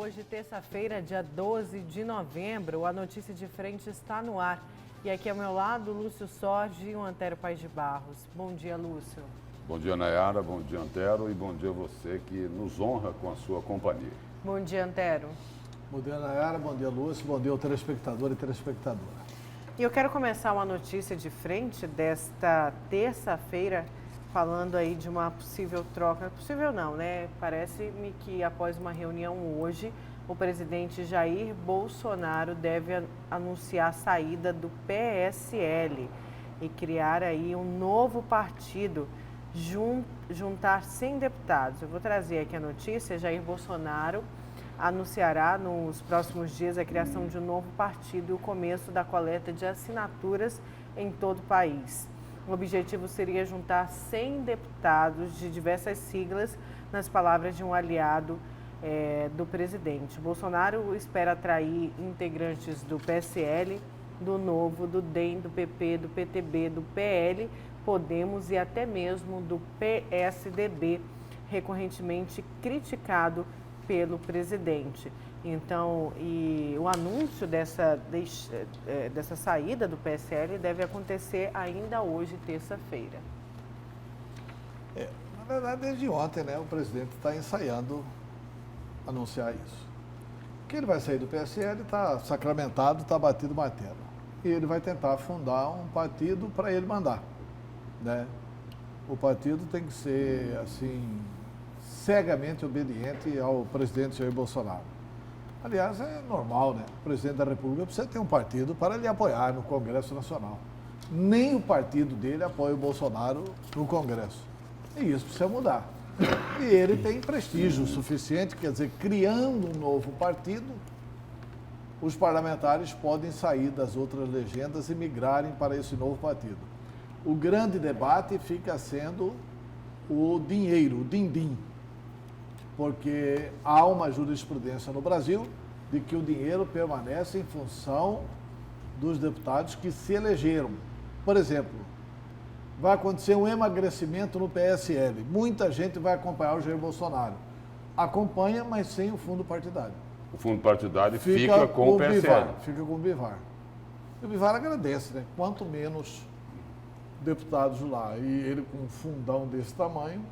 Hoje, terça-feira, dia 12 de novembro, a Notícia de Frente está no ar. E aqui ao meu lado, Lúcio Sorge e o Antero Paes de Barros. Bom dia, Lúcio. Bom dia, Nayara, bom dia, Antero, e bom dia a você que nos honra com a sua companhia. Bom dia, Antero. Bom dia, Nayara, bom dia, Lúcio, bom dia ao telespectador e telespectadora. E eu quero começar uma notícia de frente desta terça-feira, falando aí de uma possível troca. Possível não, né? Parece-me que após uma reunião hoje, o presidente Jair Bolsonaro deve anunciar a saída do PSL e criar aí um novo partido, juntar 100 deputados. Eu vou trazer aqui a notícia. Jair Bolsonaro anunciará nos próximos dias a criação de um novo partido e o começo da coleta de assinaturas em todo o país. O objetivo seria juntar 100 deputados de diversas siglas, nas palavras de um aliado do presidente. Bolsonaro espera atrair integrantes do PSL, do Novo, do DEM, do PP, do PTB, do PL, Podemos e até mesmo do PSDB, recorrentemente criticado pelo presidente. Então, o anúncio dessa saída do PSL deve acontecer ainda hoje, terça-feira. Na verdade, desde ontem, né, o presidente está ensaiando anunciar isso. Que ele vai sair do PSL, está sacramentado, está batido martelo. E ele vai tentar fundar um partido para ele mandar, né? O partido tem que ser, assim, cegamente obediente ao presidente Jair Bolsonaro. Aliás, é normal, né? O presidente da República precisa ter um partido para lhe apoiar no Congresso Nacional. Nem o partido dele apoia o Bolsonaro no Congresso. E isso precisa mudar. E ele tem prestígio suficiente, quer dizer, criando um novo partido, os parlamentares podem sair das outras legendas e migrarem para esse novo partido. O grande debate fica sendo o dinheiro, o din-din, porque há uma jurisprudência no Brasil de que o dinheiro permanece em função dos deputados que se elegeram. Por exemplo, vai acontecer um emagrecimento no PSL. Muita gente vai acompanhar o Jair Bolsonaro. Acompanha, mas sem o fundo partidário. O fundo partidário fica com o PSL. Bivar, fica com o Bivar. E o Bivar agradece, né? Quanto menos deputados lá e ele com um fundão desse tamanho,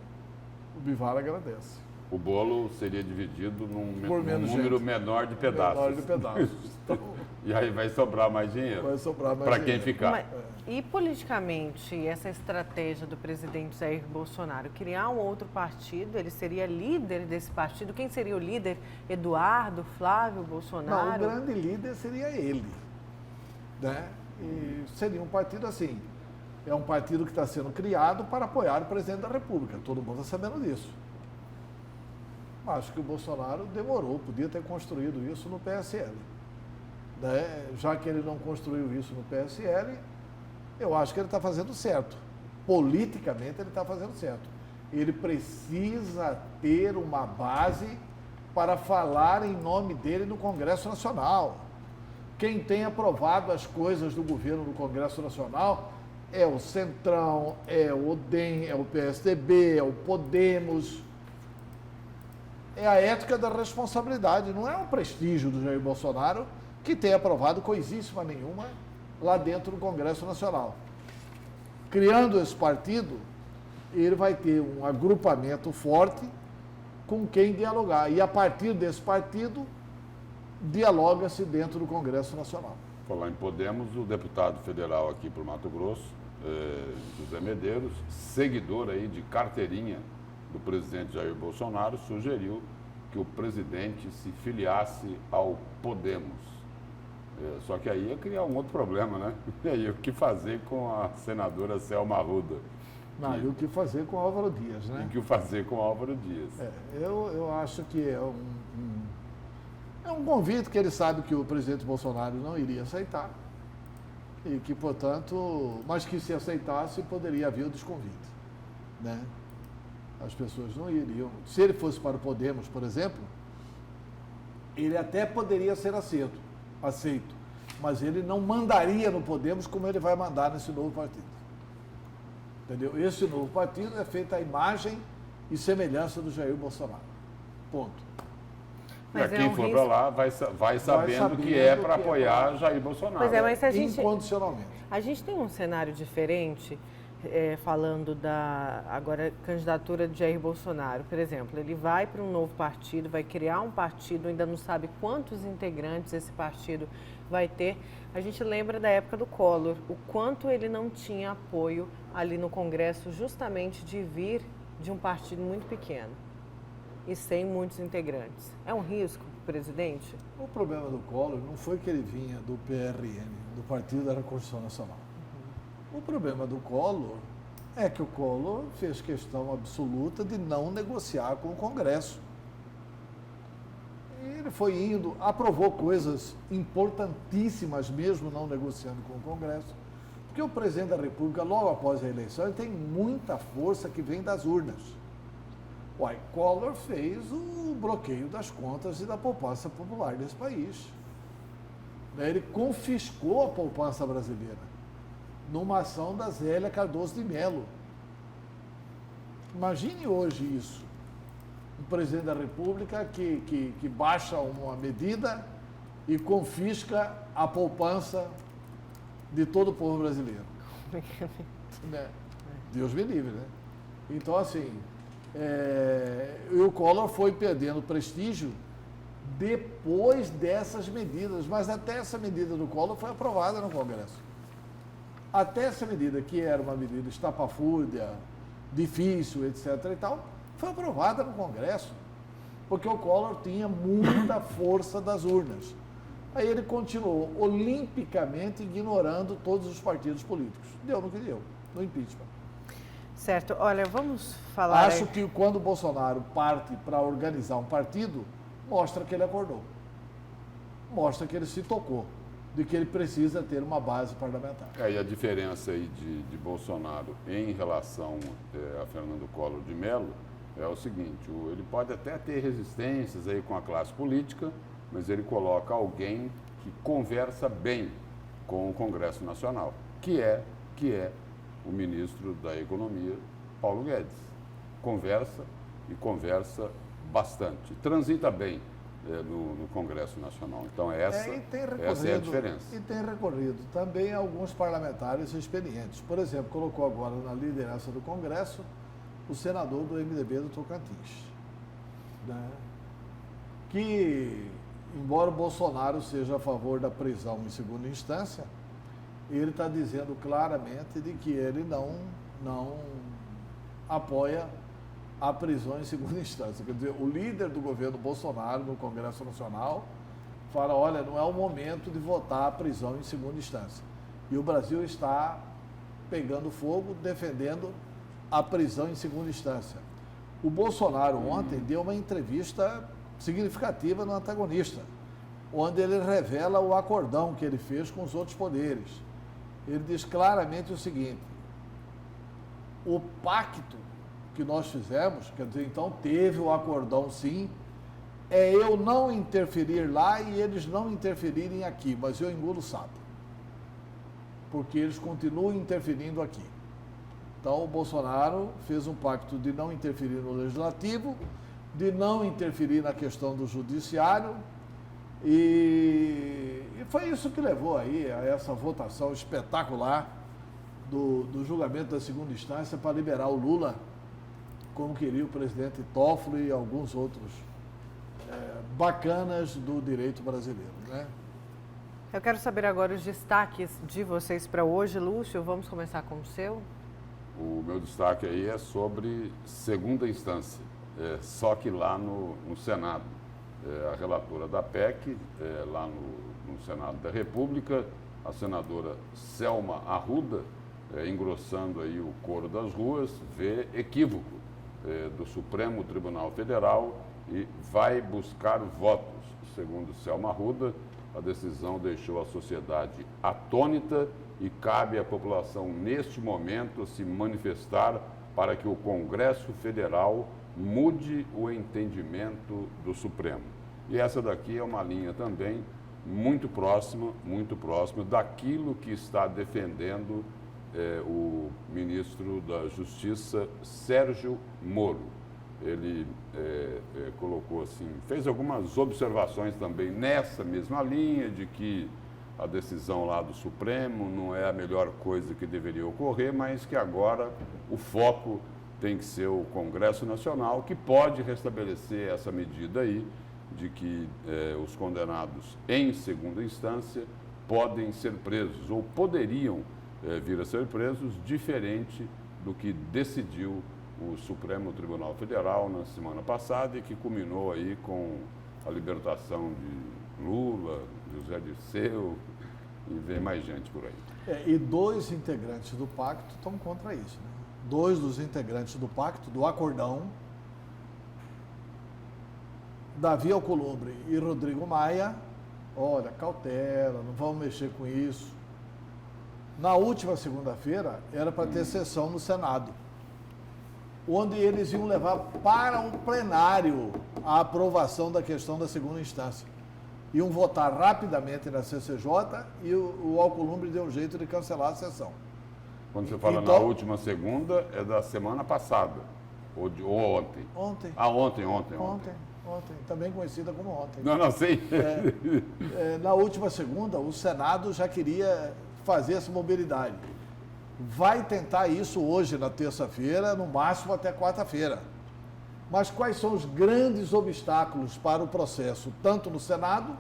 o Bivar agradece. O bolo seria dividido num número gente. menor de pedaços. Menor de pedaços. Então, e aí vai sobrar mais dinheiro. vai sobrar mais para dinheiro. quem ficar. Mas, e politicamente, essa estratégia do presidente Jair Bolsonaro, criar um outro partido, ele seria líder desse partido? Quem seria o líder? Eduardo, Flávio, Bolsonaro? Não, o grande líder seria ele, né? E seria um partido assim, é um partido que está sendo criado para apoiar o presidente da República, todo mundo está sabendo disso. Acho que o Bolsonaro demorou, podia ter construído isso no PSL. Né? Já que ele não construiu isso no PSL, eu acho que ele está fazendo certo. Politicamente ele está fazendo certo. Ele precisa ter uma base para falar em nome dele no Congresso Nacional. Quem tem aprovado as coisas do governo no Congresso Nacional é o Centrão, é o DEM, é o PSDB, é o Podemos. É a ética da responsabilidade, não é um prestígio do Jair Bolsonaro que tem aprovado coisíssima nenhuma lá dentro do Congresso Nacional. Criando esse partido, ele vai ter um agrupamento forte com quem dialogar. E a partir desse partido, dialoga-se dentro do Congresso Nacional. Falar em Podemos, o deputado federal aqui para o Mato Grosso, José Medeiros, seguidor aí de carteirinha do presidente Jair Bolsonaro, sugeriu que o presidente se filiasse ao Podemos. Só que aí ia criar um outro problema, né? E aí, o que fazer com a senadora Selma Arruda? Não, e o que fazer com Álvaro Dias, né? E o que fazer com Álvaro Dias? Eu acho que é um convite que ele sabe que o presidente Bolsonaro não iria aceitar. E que, portanto, mas que se aceitasse, poderia haver o desconvite, né? As pessoas não iriam. Se ele fosse para o Podemos, por exemplo, ele até poderia ser aceito, mas ele não mandaria no Podemos como ele vai mandar nesse novo partido. Entendeu? Esse novo partido é feito à imagem e semelhança do Jair Bolsonaro. Ponto. Mas quem for para lá vai sabendo que é para apoiar Jair Bolsonaro. Pois é, mas a gente, incondicionalmente. a gente tem um cenário diferente, falando da agora candidatura de Jair Bolsonaro. Por exemplo, ele vai para um novo partido, vai criar um partido, ainda não sabe quantos integrantes esse partido vai ter. A gente lembra da época do Collor, o quanto ele não tinha apoio ali no Congresso, justamente de vir de um partido muito pequeno e sem muitos integrantes. É um risco, presidente? O problema do Collor não foi que ele vinha do PRN, do Partido da Reconstrução Nacional. O problema do Collor é que o Collor fez questão absoluta de não negociar com o Congresso. Ele foi indo, aprovou coisas importantíssimas mesmo não negociando com o Congresso, porque o presidente da República, logo após a eleição, ele tem muita força que vem das urnas. O Collor fez o bloqueio das contas e da poupança popular desse país. Ele confiscou a poupança brasileira numa ação da Zélia Cardoso de Mello. Imagine hoje isso. Um presidente da República que baixa uma medida e confisca a poupança de todo o povo brasileiro. Né? Deus me livre, né? Então, assim, o Collor foi perdendo prestígio depois dessas medidas, mas até essa medida do Collor foi aprovada no Congresso. Até essa medida, que era uma medida estapafúrdia, difícil, etc. e tal, foi aprovada no Congresso, porque o Collor tinha muita força das urnas. Aí ele continuou olimpicamente ignorando todos os partidos políticos. Deu no que deu, no impeachment. Certo. Olha, vamos falar... Acho que quando o Bolsonaro parte para organizar um partido, mostra que ele acordou. Mostra que ele se tocou de que ele precisa ter uma base parlamentar. E a diferença aí de Bolsonaro em relação a Fernando Collor de Mello é o seguinte: ele pode até ter resistências aí com a classe política, mas ele coloca alguém que conversa bem com o Congresso Nacional, que é o ministro da Economia, Paulo Guedes. Conversa e conversa bastante. Transita bem no Congresso Nacional. Então, essa é a diferença. E tem recorrido também alguns parlamentares experientes. Por exemplo, colocou agora na liderança do Congresso o senador do MDB do Tocantins, né? Que, embora o Bolsonaro seja a favor da prisão em segunda instância, ele está dizendo claramente de que ele não apoia a prisão em segunda instância. Quer dizer, o líder do governo Bolsonaro no Congresso Nacional fala: olha, não é o momento de votar a prisão em segunda instância. E o Brasil está pegando fogo, defendendo a prisão em segunda instância. O Bolsonaro ontem deu uma entrevista significativa no Antagonista, onde ele revela o acordão que ele fez com os outros poderes. Ele diz claramente o seguinte: o pacto que nós fizemos, quer dizer, então teve o acordão sim, é eu não interferir lá e eles não interferirem aqui, mas eu engulo o sapo, porque eles continuam interferindo aqui. Então o Bolsonaro fez um pacto de não interferir no legislativo, de não interferir na questão do judiciário, e foi isso que levou aí a essa votação espetacular do julgamento da segunda instância para liberar o Lula, como queria o presidente Toffoli e alguns outros bacanas do direito brasileiro, né? Eu quero saber agora os destaques de vocês para hoje. Lúcio, vamos começar com o seu? O meu destaque aí é sobre segunda instância, só que lá no Senado. A relatora da PEC, lá no Senado da República, a senadora Selma Arruda, engrossando aí o coro das ruas, vê equívoco do Supremo Tribunal Federal e vai buscar votos. Segundo Selma Arruda, a decisão deixou a sociedade atônita e cabe à população, neste momento, se manifestar para que o Congresso Federal mude o entendimento do Supremo. E essa daqui é uma linha também muito próxima daquilo que está defendendo o ministro da Justiça, Sérgio Moro. Ele colocou assim, fez algumas observações também nessa mesma linha de que a decisão lá do Supremo não é a melhor coisa que deveria ocorrer, mas que agora o foco tem que ser o Congresso Nacional, que pode restabelecer essa medida aí de que os condenados em segunda instância podem ser presos ou poderiam vir a ser presos, diferente do que decidiu o Supremo Tribunal Federal na semana passada e que culminou aí com a libertação de Lula, José Dirceu e vem mais gente por aí. E 2 integrantes do pacto estão contra isso, né? 2 dos integrantes do pacto, do acordão, Davi Alcolumbre e Rodrigo Maia, olha, cautela, não vamos mexer com isso. Na última segunda-feira, era para ter sessão no Senado, onde eles iam levar para o plenário a aprovação da questão da segunda instância. Iam votar rapidamente na CCJ e o Alcolumbre deu um jeito de cancelar a sessão. Quando você fala Então, na última segunda, é da semana passada, ou ontem? Ontem. Ah, ontem. Ontem, também conhecida como ontem. Não, sei. Na última segunda, o Senado já queria fazer essa mobilidade. Vai tentar isso hoje, na terça-feira, no máximo até quarta-feira. Mas quais são os grandes obstáculos para o processo, tanto no Senado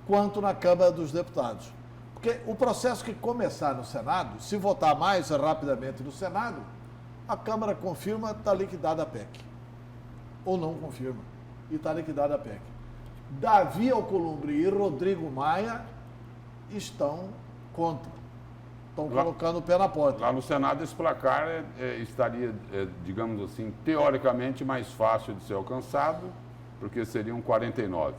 quanto na Câmara dos Deputados? Porque o processo que começar no Senado, se votar mais rapidamente no Senado, a Câmara confirma, está liquidada a PEC. Ou não confirma, e está liquidada a PEC. Davi Alcolumbre e Rodrigo Maia estão contra. Estão colocando o pé na porta. Lá no Senado, esse placar estaria, digamos assim, teoricamente mais fácil de ser alcançado, porque seriam 49.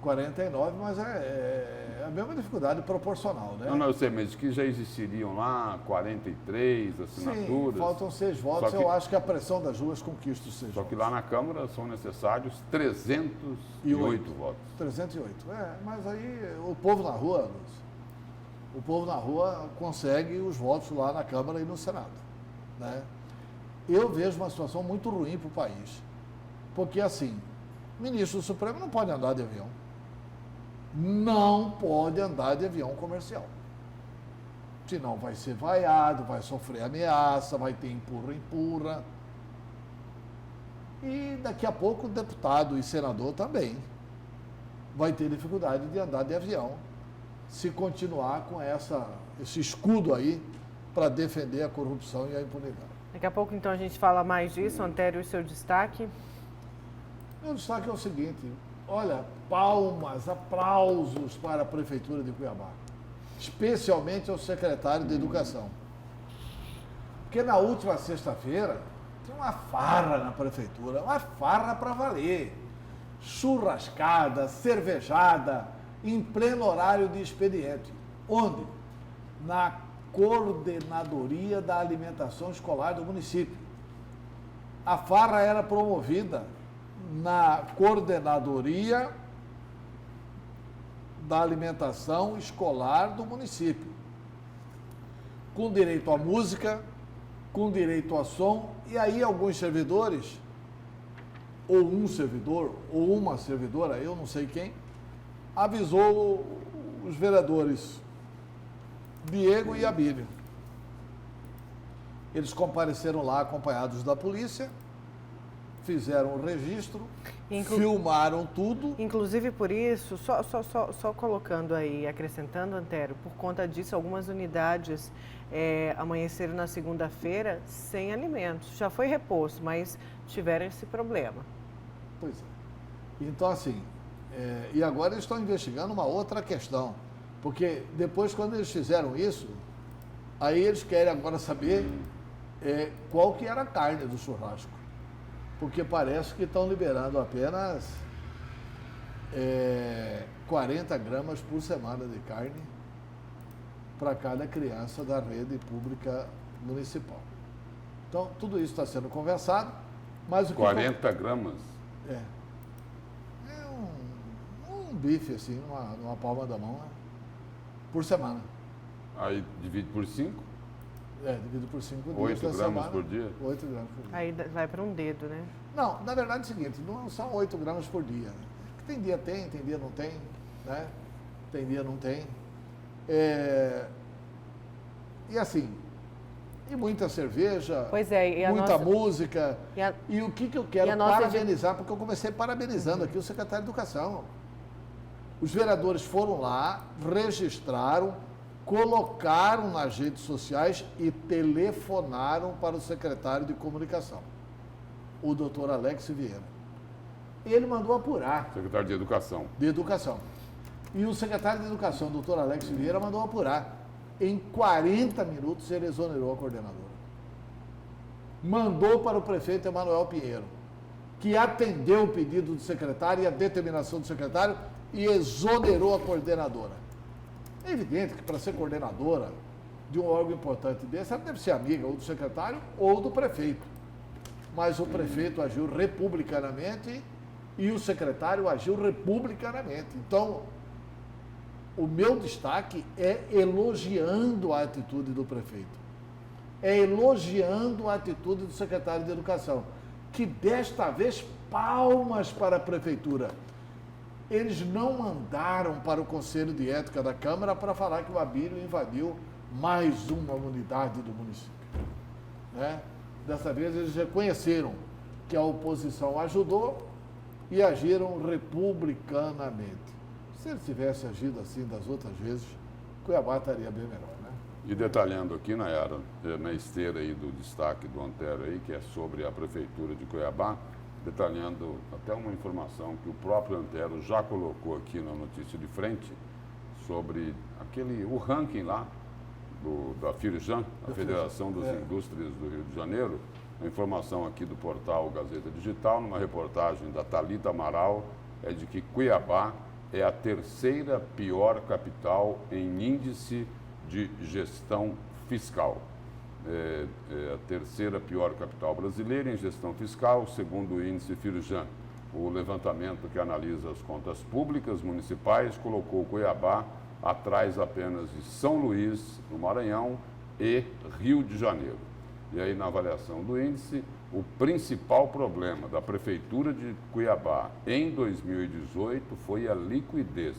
49, mas é a mesma dificuldade proporcional, né? Não, eu sei, mas que já existiriam lá 43 assinaturas. Sim, faltam 6 votos, Só que, eu acho que a pressão das ruas conquista os 6 votos. Só que lá na Câmara são necessários 308 votos. 308, mas aí o povo na rua, Lúcio, o povo na rua consegue os votos lá na Câmara e no Senado, né? Eu vejo uma situação muito ruim para o país, porque assim, o ministro do Supremo não pode andar de avião. Não pode andar de avião comercial. Senão vai ser vaiado, vai sofrer ameaça, vai ter empurra-empurra. E daqui a pouco o deputado e senador também vai ter dificuldade de andar de avião se continuar com esse escudo aí para defender a corrupção e a impunidade. Daqui a pouco, então, a gente fala mais disso. Antério, o seu destaque? Meu destaque é o seguinte, olha, palmas, aplausos para a Prefeitura de Cuiabá, especialmente ao secretário de Educação. Porque na última sexta-feira, tem uma farra na Prefeitura, uma farra para valer. Churrascada, cervejada, em pleno horário de expediente. Onde? Na Coordenadoria da Alimentação Escolar do município. A farra era promovida na Coordenadoria da Alimentação Escolar do município, com direito à música, com direito a som, e aí alguns servidores, ou um servidor, ou uma servidora, eu não sei quem, avisou os vereadores Diego e Abílio. Eles compareceram lá acompanhados da polícia, fizeram o registro, filmaram tudo. Inclusive por isso, só colocando aí, acrescentando, Antério, por conta disso, algumas unidades amanheceram na segunda-feira sem alimentos. Já foi reposto, mas tiveram esse problema. Pois é. Então, assim, e agora eles estão investigando uma outra questão, porque depois, quando eles fizeram isso, aí eles querem agora saber qual que era a carne do churrasco. Porque parece que estão liberando apenas 40 gramas por semana de carne para cada criança da rede pública municipal. Então, tudo isso está sendo conversado, mas o que 40 gramas? É um bife, assim, numa palma da mão, né? Por semana. Aí divide por 5? Dividido por 5 dias. 8 gramas por dia? 8 gramas por dia. Aí vai para um dedo, né? Não, na verdade é o seguinte, não são 8 gramas por dia. Né? Tem dia não tem, né? Tem dia não tem. E assim, e muita cerveja, pois é, e muita música. E o que eu quero parabenizar, porque eu comecei parabenizando aqui o secretário de Educação. Os vereadores foram lá, registraram, colocaram nas redes sociais e telefonaram para o secretário de Comunicação, o doutor Alex Vieira. Ele mandou apurar. Secretário de Educação. De Educação. E o secretário de Educação, o doutor Alex Vieira, mandou apurar. Em 40 minutos ele exonerou a coordenadora. Mandou para o prefeito Emanuel Pinheiro, que atendeu o pedido do secretário e a determinação do secretário e exonerou a coordenadora. É evidente que para ser coordenadora de um órgão importante desse, ela deve ser amiga ou do secretário ou do prefeito. Mas o prefeito agiu republicanamente e o secretário agiu republicanamente. Então, o meu destaque é elogiando a atitude do prefeito. É elogiando a atitude do secretário de Educação, que desta vez palmas para a prefeitura. Eles não mandaram para o Conselho de Ética da Câmara para falar que o Abílio invadiu mais uma unidade do município. Né? Dessa vez eles reconheceram que a oposição ajudou e agiram republicanamente. Se ele tivesse agido assim das outras vezes, Cuiabá estaria bem melhor, né? E detalhando aqui, Nayara, na esteira aí do destaque do Antero aí, que é sobre a Prefeitura de Cuiabá, detalhando até uma informação que o próprio Antero já colocou aqui na notícia de frente, sobre o ranking lá da Firjan, a Federação das Indústrias do Rio de Janeiro, a informação aqui do portal Gazeta Digital, numa reportagem da Thalita Amaral, é de que Cuiabá é a terceira pior capital em índice de gestão fiscal. É a terceira pior capital brasileira em gestão fiscal, segundo o índice Firjan. O levantamento que analisa as contas públicas municipais colocou Cuiabá atrás apenas de São Luís, no Maranhão, e Rio de Janeiro. E aí, na avaliação do índice, o principal problema da Prefeitura de Cuiabá em 2018 foi a liquidez,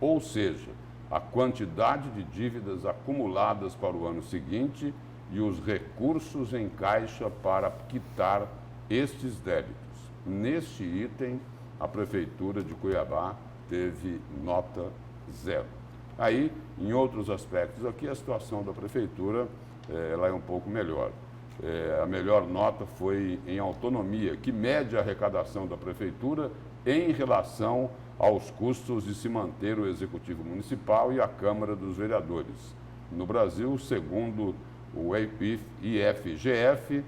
ou seja, a quantidade de dívidas acumuladas para o ano seguinte e os recursos em caixa para quitar estes débitos. Neste item, a Prefeitura de Cuiabá teve nota 0. Aí, em outros aspectos aqui, a situação da Prefeitura ela é um pouco melhor. A melhor nota foi em autonomia, que mede a arrecadação da Prefeitura em relação aos custos de se manter o Executivo Municipal e a Câmara dos Vereadores. No Brasil, segundo o IFGF,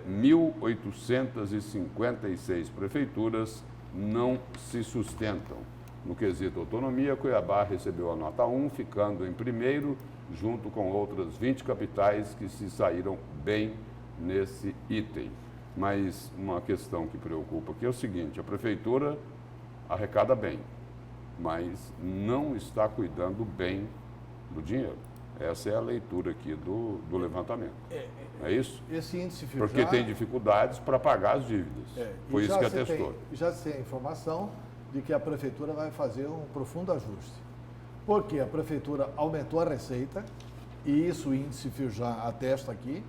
1.856 prefeituras não se sustentam. No quesito autonomia, Cuiabá recebeu a nota 1, ficando em primeiro, junto com outras 20 capitais que se saíram bem nesse item. Mas uma questão que preocupa aqui é o seguinte: a Prefeitura arrecada bem, mas não está cuidando bem do dinheiro. Essa é a leitura aqui do levantamento. É isso? Esse índice Firjan, porque tem dificuldades para pagar as dívidas. Foi isso que atestou. Já se tem a informação de que a Prefeitura vai fazer um profundo ajuste. Porque a Prefeitura aumentou a receita, e isso o índice Firjan atesta aqui,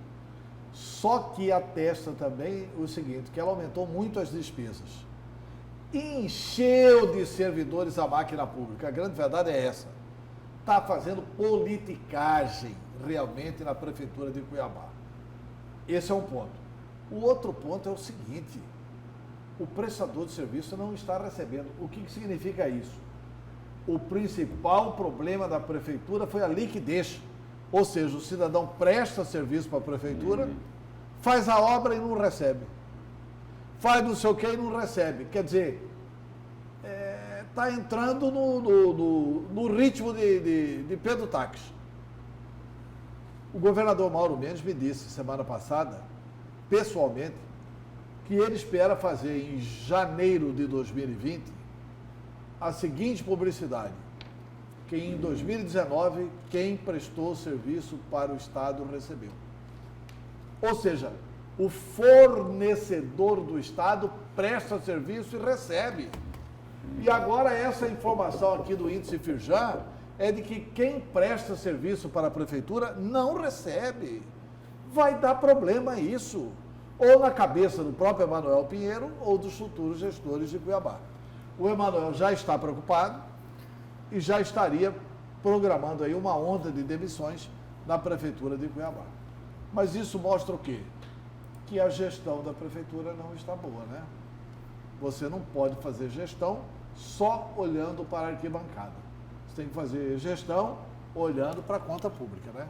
só que atesta também o seguinte, que ela aumentou muito as despesas. Encheu de servidores a máquina pública. A grande verdade é essa. Está fazendo politicagem realmente na Prefeitura de Cuiabá. Esse é um ponto. O outro ponto é o seguinte: o prestador de serviço não está recebendo. O que significa isso? O principal problema da Prefeitura foi a liquidez. Ou seja, o cidadão presta serviço para a Prefeitura, faz a obra e não recebe. Faz não sei o que e não recebe. Quer dizer, está entrando no ritmo de Pedro Táxi. O governador Mauro Mendes me disse semana passada, pessoalmente, que ele espera fazer em janeiro de 2020 a seguinte publicidade: que em 2019 quem prestou serviço para o Estado recebeu. Ou seja, O fornecedor do Estado presta serviço e recebe. E agora essa informação aqui do índice Firjan é de que quem presta serviço para a prefeitura não recebe. Vai dar problema isso, ou na cabeça do próprio Emanuel Pinheiro ou dos futuros gestores de Cuiabá. O Emanuel já está preocupado e já estaria programando aí uma onda de demissões na prefeitura de Cuiabá. Mas isso mostra o quê? Que a gestão da prefeitura não está boa, né? Você não pode fazer gestão só olhando para a arquibancada. Você tem que fazer gestão olhando para a conta pública, né?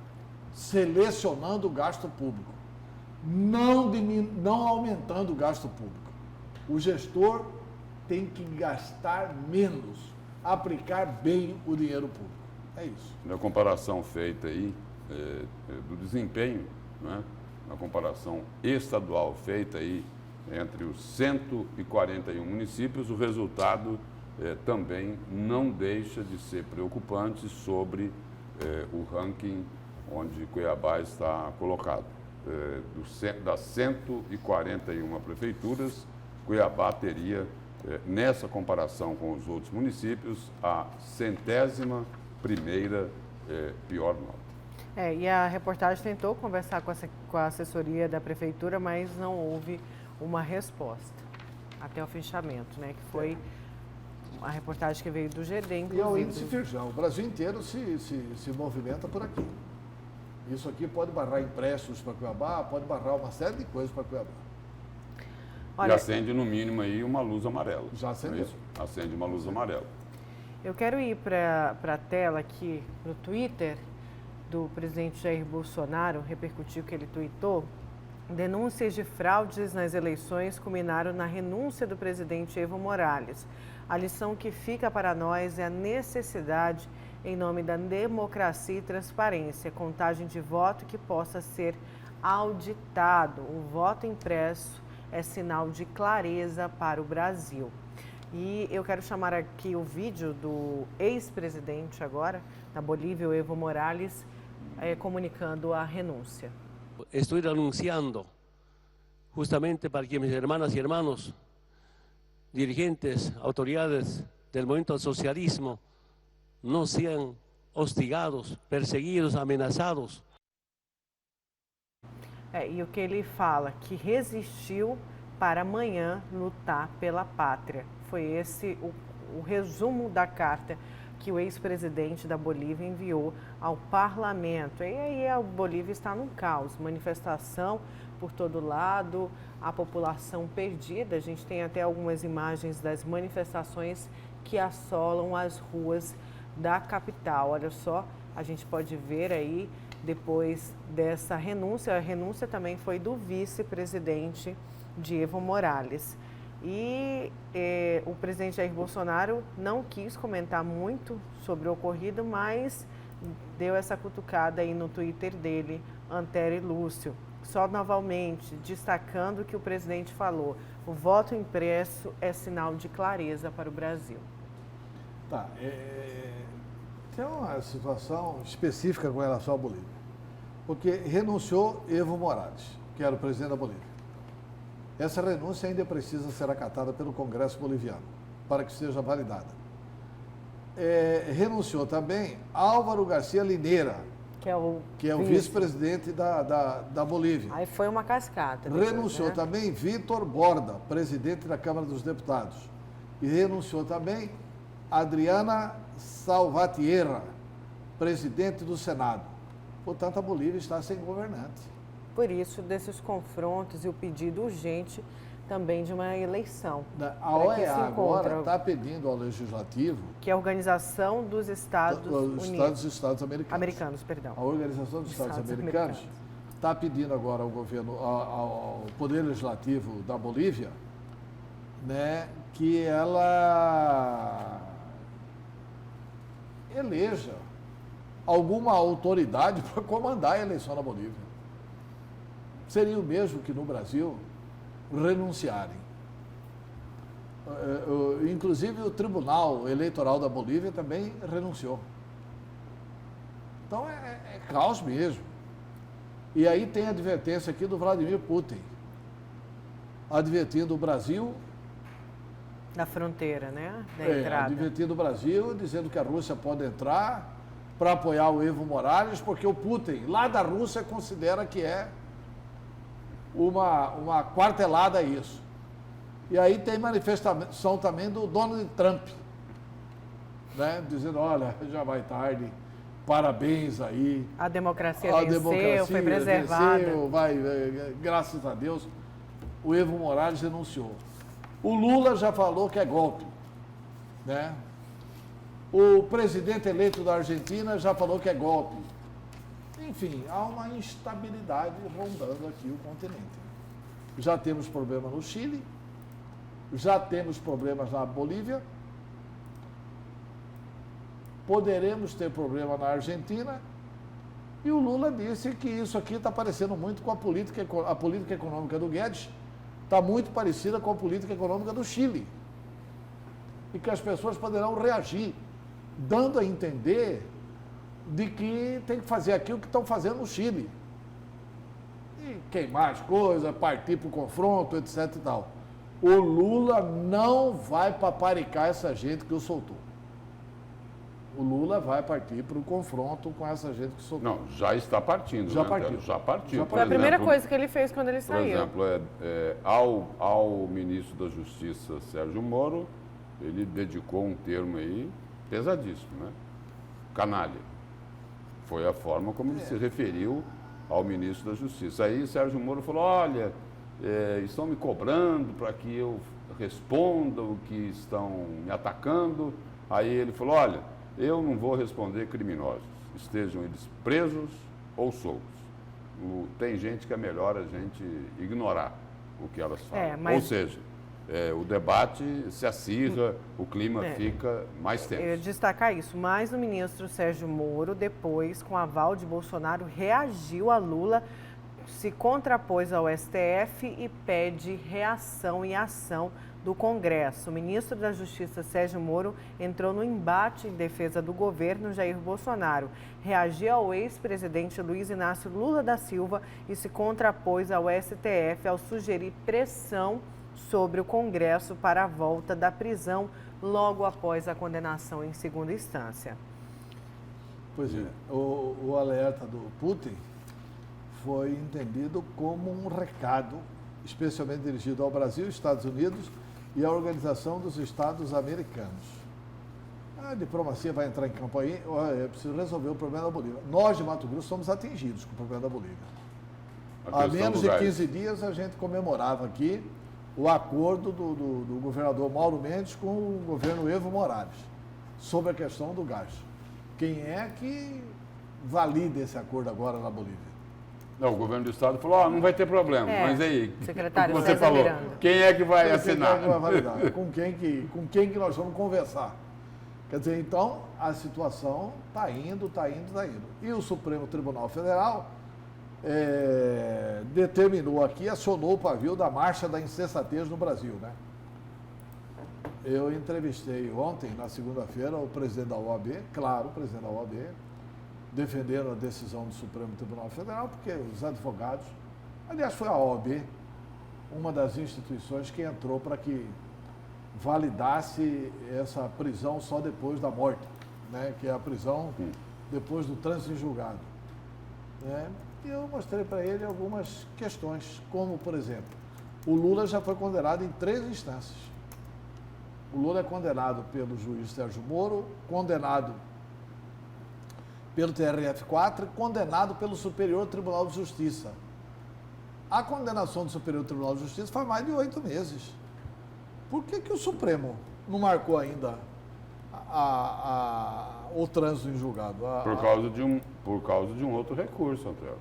Selecionando o gasto público, não aumentando o gasto público. O gestor tem que gastar menos, aplicar bem o dinheiro público. É isso. Na comparação feita aí do desempenho, né? Na comparação estadual feita aí entre os 141 municípios, o resultado também não deixa de ser preocupante sobre o ranking onde Cuiabá está colocado. Das 141 prefeituras, Cuiabá teria, nessa comparação com os outros municípios, a 101ª pior nota. E a reportagem tentou conversar com a assessoria da prefeitura, mas não houve uma resposta até o fechamento, né? Que foi a reportagem que veio do GD, inclusive. E é o índice Firjan. O Brasil inteiro se movimenta por aqui. Isso aqui pode barrar empréstimos para Cuiabá, pode barrar uma série de coisas para Cuiabá. Olha, e acende no mínimo aí uma luz amarela. Já acendeu. Acende uma luz amarela. Eu quero ir para a tela aqui no Twitter do presidente Jair Bolsonaro, repercutiu o que ele tuitou. Denúncias de fraudes nas eleições culminaram na renúncia do presidente Evo Morales. A lição que fica para nós é a necessidade, em nome da democracia e transparência, contagem de voto que possa ser auditado. O voto impresso é sinal de clareza para o Brasil. E eu quero chamar aqui o vídeo do ex-presidente agora, da Bolívia, o Evo Morales, comunicando a renúncia. Estoy renunciando justamente para que mis hermanas y hermanos, dirigentes, autoridades del movimiento al socialismo, no sean hostigados, perseguidos, amenazados. E o que ele fala? Que resistiu para amanhã lutar pela pátria. Foi esse o resumo da carta que o ex-presidente da Bolívia enviou ao parlamento. E aí a Bolívia está num caos, manifestação por todo lado, a população perdida. A gente tem até algumas imagens das manifestações que assolam as ruas da capital. Olha só, a gente pode ver aí, depois dessa renúncia, a renúncia também foi do vice-presidente de Evo Morales. E o presidente Jair Bolsonaro não quis comentar muito sobre o ocorrido, mas deu essa cutucada aí no Twitter dele, Antero Lúcio. Só novamente, destacando o que o presidente falou, o voto impresso é sinal de clareza para o Brasil. Tá, tem uma situação específica com relação à Bolívia, porque renunciou Evo Morales, que era o presidente da Bolívia. Essa renúncia ainda precisa ser acatada pelo Congresso boliviano, para que seja validada. Renunciou também Álvaro Garcia Linera, que é o vice-presidente da Bolívia. Aí foi uma cascata. Renunciou também Vítor Borda, presidente da Câmara dos Deputados. E renunciou também Adriana Salvatierra, presidente do Senado. Portanto, a Bolívia está sem governante. Por isso, desses confrontos e o pedido urgente também de uma eleição. A OEA agora está pedindo ao Legislativo... Que é a Organização dos Estados Unidos. Estados Americanos. A Organização dos Estados Americanos está pedindo agora ao governo, ao Poder Legislativo da Bolívia, né, que ela eleja alguma autoridade para comandar a eleição na Bolívia. Seria o mesmo que no Brasil renunciarem. Inclusive o Tribunal Eleitoral da Bolívia também renunciou. Então é caos mesmo. E aí tem a advertência aqui do Vladimir Putin, advertindo o Brasil, Da fronteira, né? Da entrada. advertindo o Brasil, dizendo que a Rússia pode entrar para apoiar o Evo Morales, porque o Putin, lá da Rússia, considera que é uma quartelada isso. E aí tem manifestação também do Donald Trump, né? Dizendo, olha, já vai tarde, parabéns aí. A democracia venceu, foi preservada. Venceu, graças a Deus, o Evo Morales renunciou. O Lula já falou que é golpe, né? O presidente eleito da Argentina já falou que é golpe. Enfim, há uma instabilidade rondando aqui o continente. Já temos problema no Chile, já temos problemas na Bolívia, poderemos ter problema na Argentina, e o Lula disse que isso aqui está parecendo muito com a política econômica do Guedes, está muito parecida com a política econômica do Chile, e que as pessoas poderão reagir, dando a entender de que tem que fazer aquilo que estão fazendo no Chile, e queimar as coisas, partir para o confronto, etc. e tal. O Lula não vai paparicar essa gente que o soltou. O Lula vai partir para o confronto com essa gente que soltou. Não, já está partindo. Já né, partiu. Já partiu. Foi a primeira coisa que ele fez quando ele saiu. Por exemplo, ao ministro da Justiça, Sérgio Moro, ele dedicou um termo aí pesadíssimo, né? Canalha. Foi a forma como ele se referiu ao ministro da Justiça. Aí Sérgio Moro falou, olha, estão me cobrando para que eu responda o que estão me atacando. Aí ele falou, olha, eu não vou responder criminosos, estejam eles presos ou soltos. Tem gente que é melhor a gente ignorar o que elas falam. Ou seja, o debate se acirra, o clima fica mais tenso. Eu ia destacar isso, mas o ministro Sérgio Moro, depois, com aval de Bolsonaro, reagiu a Lula, se contrapôs ao STF e pede reação e ação do Congresso. O ministro da Justiça, Sérgio Moro, entrou no embate em defesa do governo Jair Bolsonaro, reagiu ao ex-presidente Luiz Inácio Lula da Silva e se contrapôs ao STF ao sugerir pressão sobre o Congresso para a volta da prisão logo após a condenação em segunda instância. Pois é, o alerta do Putin foi entendido como um recado, especialmente dirigido ao Brasil, Estados Unidos e à Organização dos Estados Americanos. A diplomacia vai entrar em campo aí, é preciso resolver o problema da Bolívia. Nós, de Mato Grosso, somos atingidos com o problema da Bolívia. Há menos de 15 dias a gente comemorava aqui o acordo do governador Mauro Mendes com o governo Evo Morales sobre a questão do gás. Quem é que valida esse acordo agora na Bolívia? Não, o governo do estado falou, não vai ter problema, mas aí, secretário você César falou, Miranda. quem é que vai assinar? Quem é que vai validar? Com quem que nós vamos conversar? Quer dizer, então, a situação está indo. E o Supremo Tribunal Federal determinou aqui, acionou o pavio da marcha da insensatez no Brasil, né? Eu entrevistei ontem, na segunda-feira, o presidente da OAB, claro, o presidente da OAB, defendendo a decisão do Supremo Tribunal Federal, porque os advogados, aliás, foi a OAB, uma das instituições que entrou para que validasse essa prisão só depois da morte, né? Que é a prisão depois do trânsito em julgado, né? E eu mostrei para ele algumas questões, como, por exemplo, o Lula já foi condenado em 3 instâncias. O Lula é condenado pelo juiz Sérgio Moro, condenado pelo TRF4 e condenado pelo Superior Tribunal de Justiça. A condenação do Superior Tribunal de Justiça faz mais de 8 meses. Por que o Supremo não marcou ainda o trânsito em julgado? Por causa de um outro recurso, André.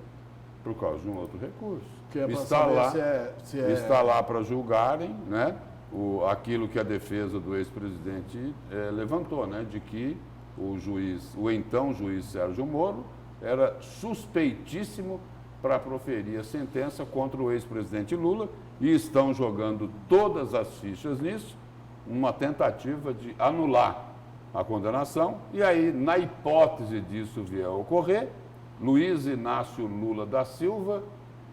Por causa de um outro recurso. Que é está lá para julgarem, né? Aquilo que a defesa do ex-presidente levantou, né? De que o então juiz Sérgio Moro era suspeitíssimo para proferir a sentença contra o ex-presidente Lula e estão jogando todas as fichas nisso, uma tentativa de anular a condenação e aí, na hipótese disso vier a ocorrer, Luiz Inácio Lula da Silva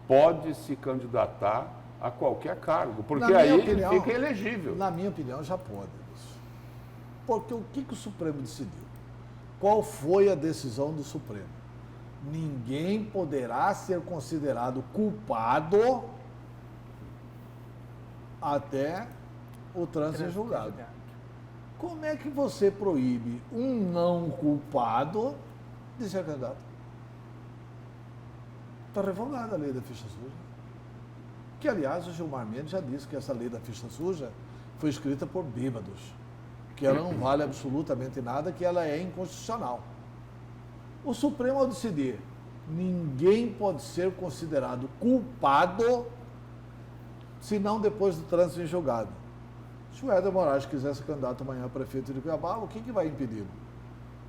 pode se candidatar a qualquer cargo, porque Na minha aí opinião, ele fica elegível. Na minha opinião, já pode. Porque o que o Supremo decidiu? Qual foi a decisão do Supremo? Ninguém poderá ser considerado culpado até o trânsito em julgado. Como é que você proíbe um não culpado de ser candidato? Está revogada a lei da ficha suja. Que, aliás, o Gilmar Mendes já disse que essa lei da ficha suja foi escrita por bêbados, que ela não vale absolutamente nada, que ela é inconstitucional. O Supremo, ao decidir, ninguém pode ser considerado culpado senão depois do trânsito em julgado. Se o Éder Moraes quiser ser candidato amanhã a prefeito de Cuiabá, o que vai impedi-lo?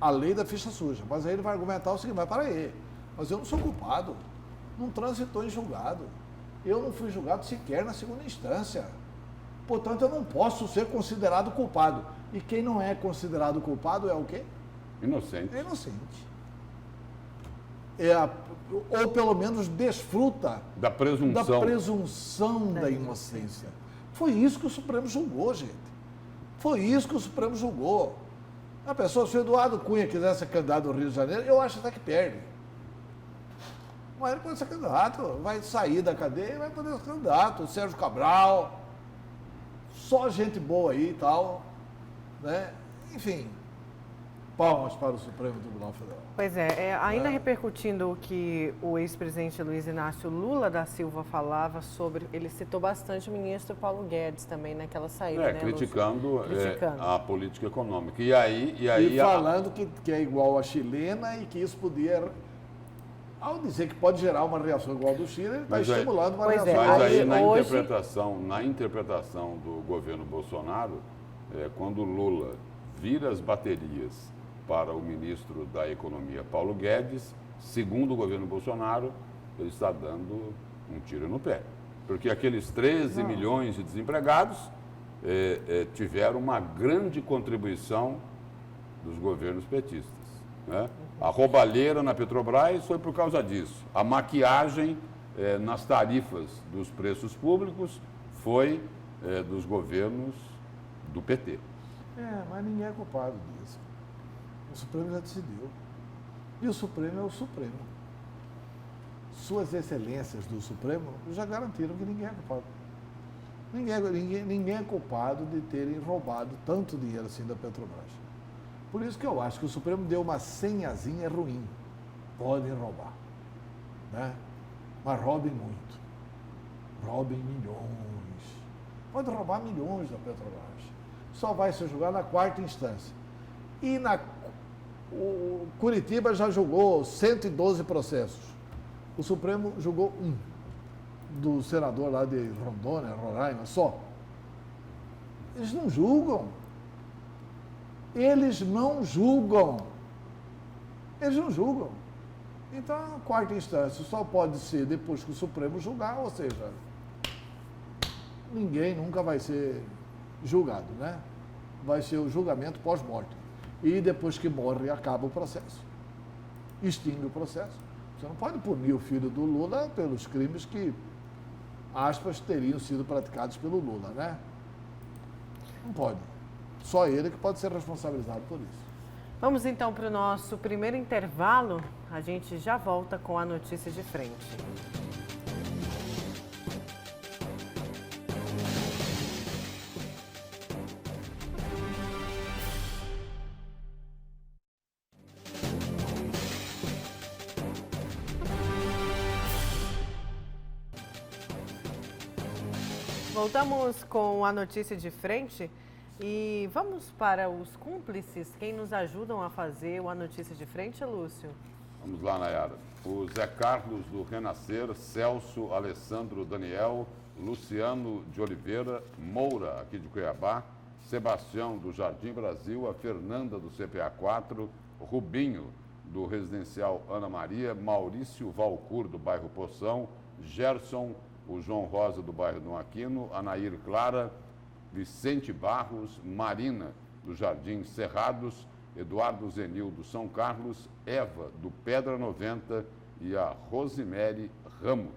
A lei da ficha suja. Mas aí ele vai argumentar o seguinte: mas para aí, mas eu não sou culpado, não transitou em julgado, eu não fui julgado sequer na segunda instância, portanto eu não posso ser considerado culpado. E quem não é considerado culpado é o quê? Inocente. É inocente. Ou pelo menos desfruta Da presunção. da inocência. Foi isso que o Supremo julgou, gente. Foi isso que o Supremo julgou. A pessoa, se o Eduardo Cunha quiser ser candidato no Rio de Janeiro, eu acho até que perde. Mas ele pode ser candidato, vai sair da cadeia e vai poder ser candidato. O Sérgio Cabral, só gente boa aí e tal, né? Enfim, palmas para o Supremo Tribunal Federal. Pois é, ainda repercutindo o que o ex-presidente Luiz Inácio Lula da Silva falava sobre, ele citou bastante o ministro Paulo Guedes também naquela saída, né, criticando a política econômica. E falando que é igual à chilena e que isso podia, ao dizer que pode gerar uma reação igual a do Chile, ele está estimulando uma reação. Mas aí hoje... na interpretação do governo Bolsonaro, quando o Lula vira as baterias para o ministro da Economia, Paulo Guedes, segundo o governo Bolsonaro, ele está dando um tiro no pé. Porque aqueles 13 milhões de desempregados tiveram uma grande contribuição dos governos petistas, né? A roubalheira na Petrobras foi por causa disso. A maquiagem nas tarifas dos preços públicos foi dos governos do PT. Mas ninguém é culpado disso. O Supremo já decidiu. E o Supremo é o Supremo. Suas excelências do Supremo já garantiram que ninguém é culpado. Ninguém é culpado de terem roubado tanto dinheiro assim da Petrobras. Por isso que eu acho que o Supremo deu uma senhazinha ruim. Podem roubar, né? Mas roubem muito. Roubem milhões. Pode roubar milhões da Petrobras. Só vai ser julgado na quarta instância. E o Curitiba já julgou 112 processos. O Supremo julgou um, do senador lá de Rondônia, Roraima, só. Eles não julgam. Eles não julgam. Eles não julgam. Então, a quarta instância só pode ser depois que o Supremo julgar, ou seja, ninguém nunca vai ser julgado, né? Vai ser o julgamento pós-morte. E depois que morre, acaba o processo. Extingue o processo. Você não pode punir o filho do Lula pelos crimes que, aspas, teriam sido praticados pelo Lula, né? Não pode. Só ele que pode ser responsabilizado por isso. Vamos então para o nosso primeiro intervalo. A gente já volta com a notícia de frente. Voltamos com a notícia de frente e vamos para os cúmplices, quem nos ajudam a fazer a notícia de frente, Lúcio? Vamos lá, Nayara. O Zé Carlos do Renascer, Celso, Alessandro Daniel, Luciano de Oliveira, Moura, aqui de Cuiabá, Sebastião do Jardim Brasil, a Fernanda do CPA 4, Rubinho do Residencial Ana Maria, Maurício Valcur do bairro Poção, Gerson, o João Rosa do bairro Dom Aquino, Anair Clara, Vicente Barros, Marina do Jardim Cerrados, Eduardo Zenil do São Carlos, Eva do Pedra 90 e a Rosemary Ramos.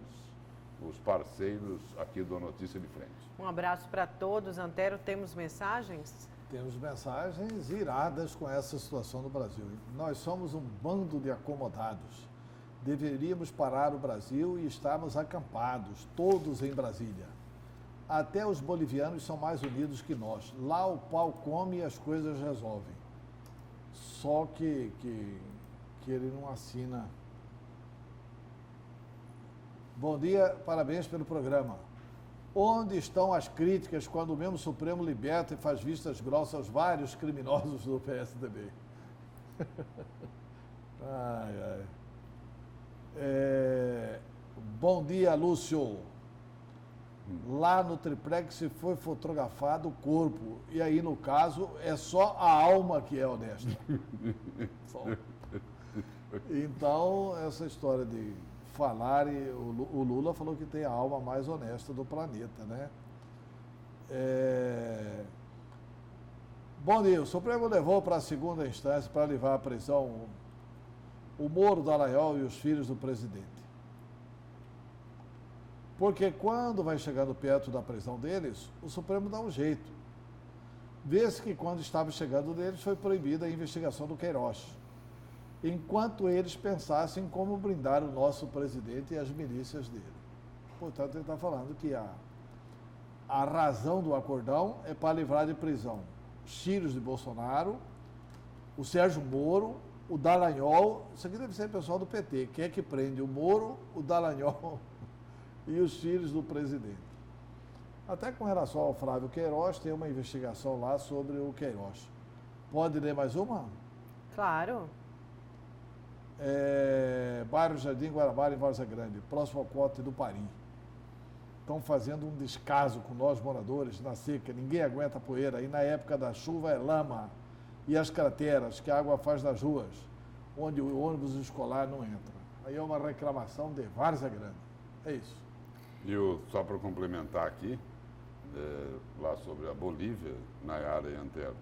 os parceiros aqui do Notícia de Frente. Um abraço para todos. Antero, temos mensagens? Temos mensagens iradas com essa situação no Brasil. Nós somos um bando de acomodados. Deveríamos parar o Brasil e estarmos acampados, todos em Brasília. Até os bolivianos são mais unidos que nós. Lá o pau come e as coisas resolvem. Só que ele não assina. Bom dia, parabéns pelo programa. Onde estão as críticas quando o mesmo Supremo liberta e faz vistas grossas aos vários criminosos do PSDB? Ai, ai. Bom dia, Lúcio. Lá no triplex foi fotografado o corpo. E aí, no caso, é só a alma que é honesta. Então, essa história de falar, e o Lula falou que tem a alma mais honesta do planeta, né? Bom dia, o Supremo levou para a segunda instância para levar à prisão o Moro, Dallagnol e os filhos do presidente. Porque quando vai chegando perto da prisão deles, o Supremo dá um jeito. Vê-se que quando estava chegando deles foi proibida a investigação do Queiroz, enquanto eles pensassem como brindar o nosso presidente e as milícias dele. Portanto, ele está falando que a razão do acordão é para livrar de prisão os filhos de Bolsonaro, o Sérgio Moro, o Dallagnol. Isso aqui deve ser o pessoal do PT, que é que prende o Moro, o Dallagnol e os filhos do presidente. Até com relação ao Flávio Queiroz, tem uma investigação lá sobre o Queiroz. Pode ler mais uma? Claro. Bairro Jardim Guarabara, em Várzea Grande, próximo ao Cote do Parim. Estão fazendo um descaso com nós moradores na seca, ninguém aguenta poeira, e na época da chuva é lama. E as crateras que a água faz nas ruas, onde o ônibus escolar não entra. Aí é uma reclamação de Várzea Grande. É isso. E só para complementar aqui, lá sobre a Bolívia, Nayara e Antero.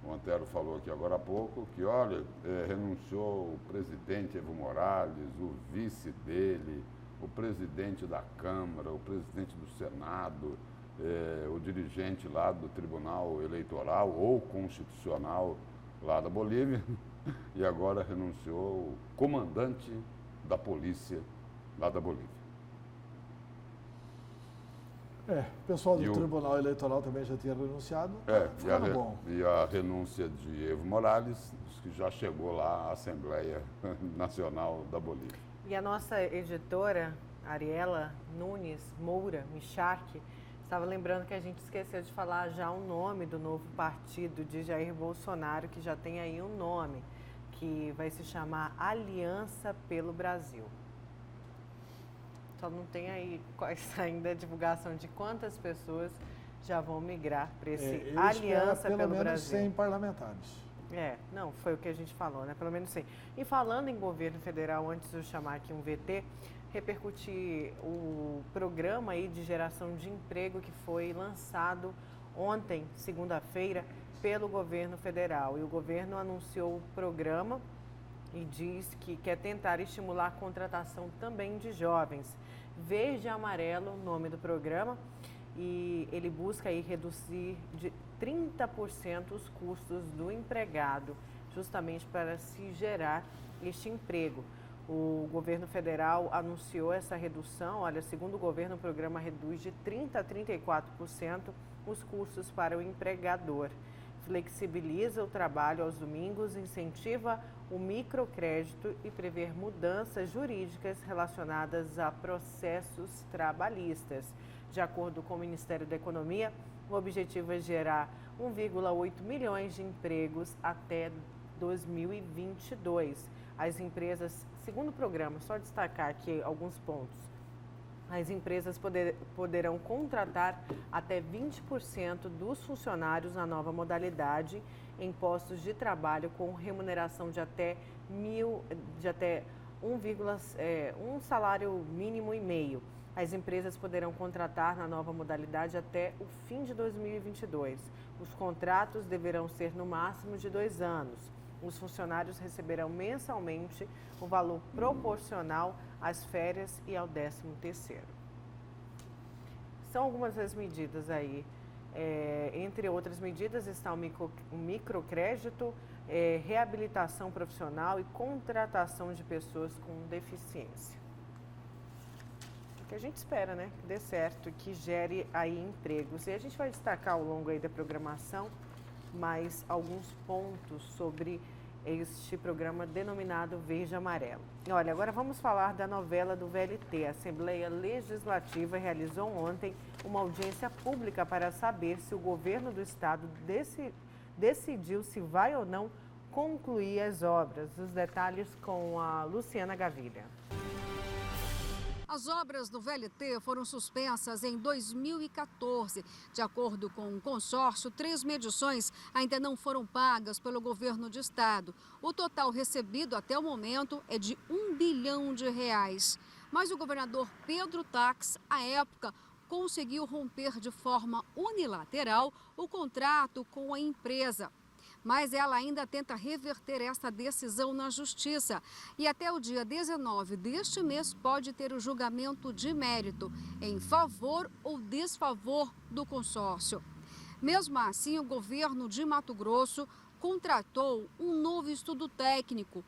O Antero falou aqui agora há pouco que, olha, renunciou o presidente Evo Morales, o vice dele, o presidente da Câmara, o presidente do Senado, o dirigente lá do Tribunal Eleitoral ou Constitucional lá da Bolívia, e agora renunciou o comandante da polícia lá da Bolívia. O pessoal do Tribunal Eleitoral também já tinha renunciado. E a renúncia de Evo Morales, que já chegou lá à Assembleia Nacional da Bolívia. E a nossa editora, Ariela Nunes Moura Micharque, estava lembrando que a gente esqueceu de falar já o nome do novo partido de Jair Bolsonaro, que já tem aí um nome, que vai se chamar Aliança pelo Brasil. Só não tem aí ainda a divulgação de quantas pessoas já vão migrar para esse Aliança pelo Brasil. Pelo menos 100 parlamentares. Não, foi o que a gente falou, né? Pelo menos 100. E falando em governo federal, antes de eu chamar aqui um VT, repercutir o programa aí de geração de emprego que foi lançado ontem, segunda-feira, pelo governo federal. E o governo anunciou o programa e diz que quer tentar estimular a contratação também de jovens. Verde e Amarelo, o nome do programa, e ele busca aí reduzir de 30% os custos do empregado, justamente para se gerar este emprego. O governo federal anunciou essa redução. Olha, segundo o governo, o programa reduz de 30% a 34% os custos para o empregador. Flexibiliza o trabalho aos domingos, incentiva o microcrédito e prevê mudanças jurídicas relacionadas a processos trabalhistas. De acordo com o Ministério da Economia, o objetivo é gerar 1,8 milhões de empregos até 2022. As empresas, segundo o programa, só destacar aqui alguns pontos. As empresas poderão contratar até 20% dos funcionários na nova modalidade em postos de trabalho com remuneração de até um salário mínimo e meio. As empresas poderão contratar na nova modalidade até o fim de 2022. Os contratos deverão ser no máximo de 2 anos. Os funcionários receberão mensalmente o valor proporcional às férias e ao 13º. São algumas das medidas aí. Entre outras medidas está o microcrédito, reabilitação profissional e contratação de pessoas com deficiência. O que a gente espera, né? Que dê certo, que gere aí empregos. E a gente vai destacar ao longo aí da programação mais alguns pontos sobre este programa denominado Verde e Amarelo. Olha, agora vamos falar da novela do VLT. A Assembleia Legislativa realizou ontem uma audiência pública para saber se o governo do estado decidiu se vai ou não concluir as obras. Os detalhes com a Luciana Gavilha. As obras do VLT foram suspensas em 2014. De acordo com o consórcio, 3 medições ainda não foram pagas pelo governo do estado. O total recebido até o momento é de R$1 bilhão. Mas o governador Pedro Tax, à época, conseguiu romper de forma unilateral o contrato com a empresa. Mas ela ainda tenta reverter essa decisão na justiça. E até o dia 19 deste mês pode ter o julgamento de mérito em favor ou desfavor do consórcio. Mesmo assim, o governo de Mato Grosso contratou um novo estudo técnico.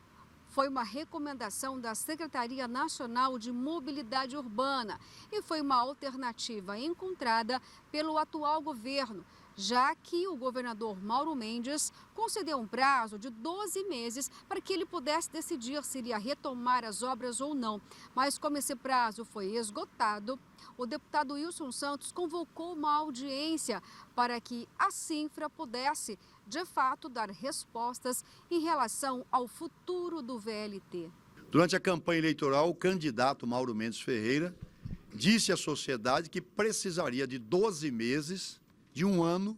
Foi uma recomendação da Secretaria Nacional de Mobilidade Urbana e foi uma alternativa encontrada pelo atual governo, já que o governador Mauro Mendes concedeu um prazo de 12 meses para que ele pudesse decidir se iria retomar as obras ou não. Mas como esse prazo foi esgotado, o deputado Wilson Santos convocou uma audiência para que a Cinfra pudesse, de fato, dar respostas em relação ao futuro do VLT. Durante a campanha eleitoral, o candidato Mauro Mendes Ferreira disse à sociedade que precisaria de 12 meses, de 1 ano,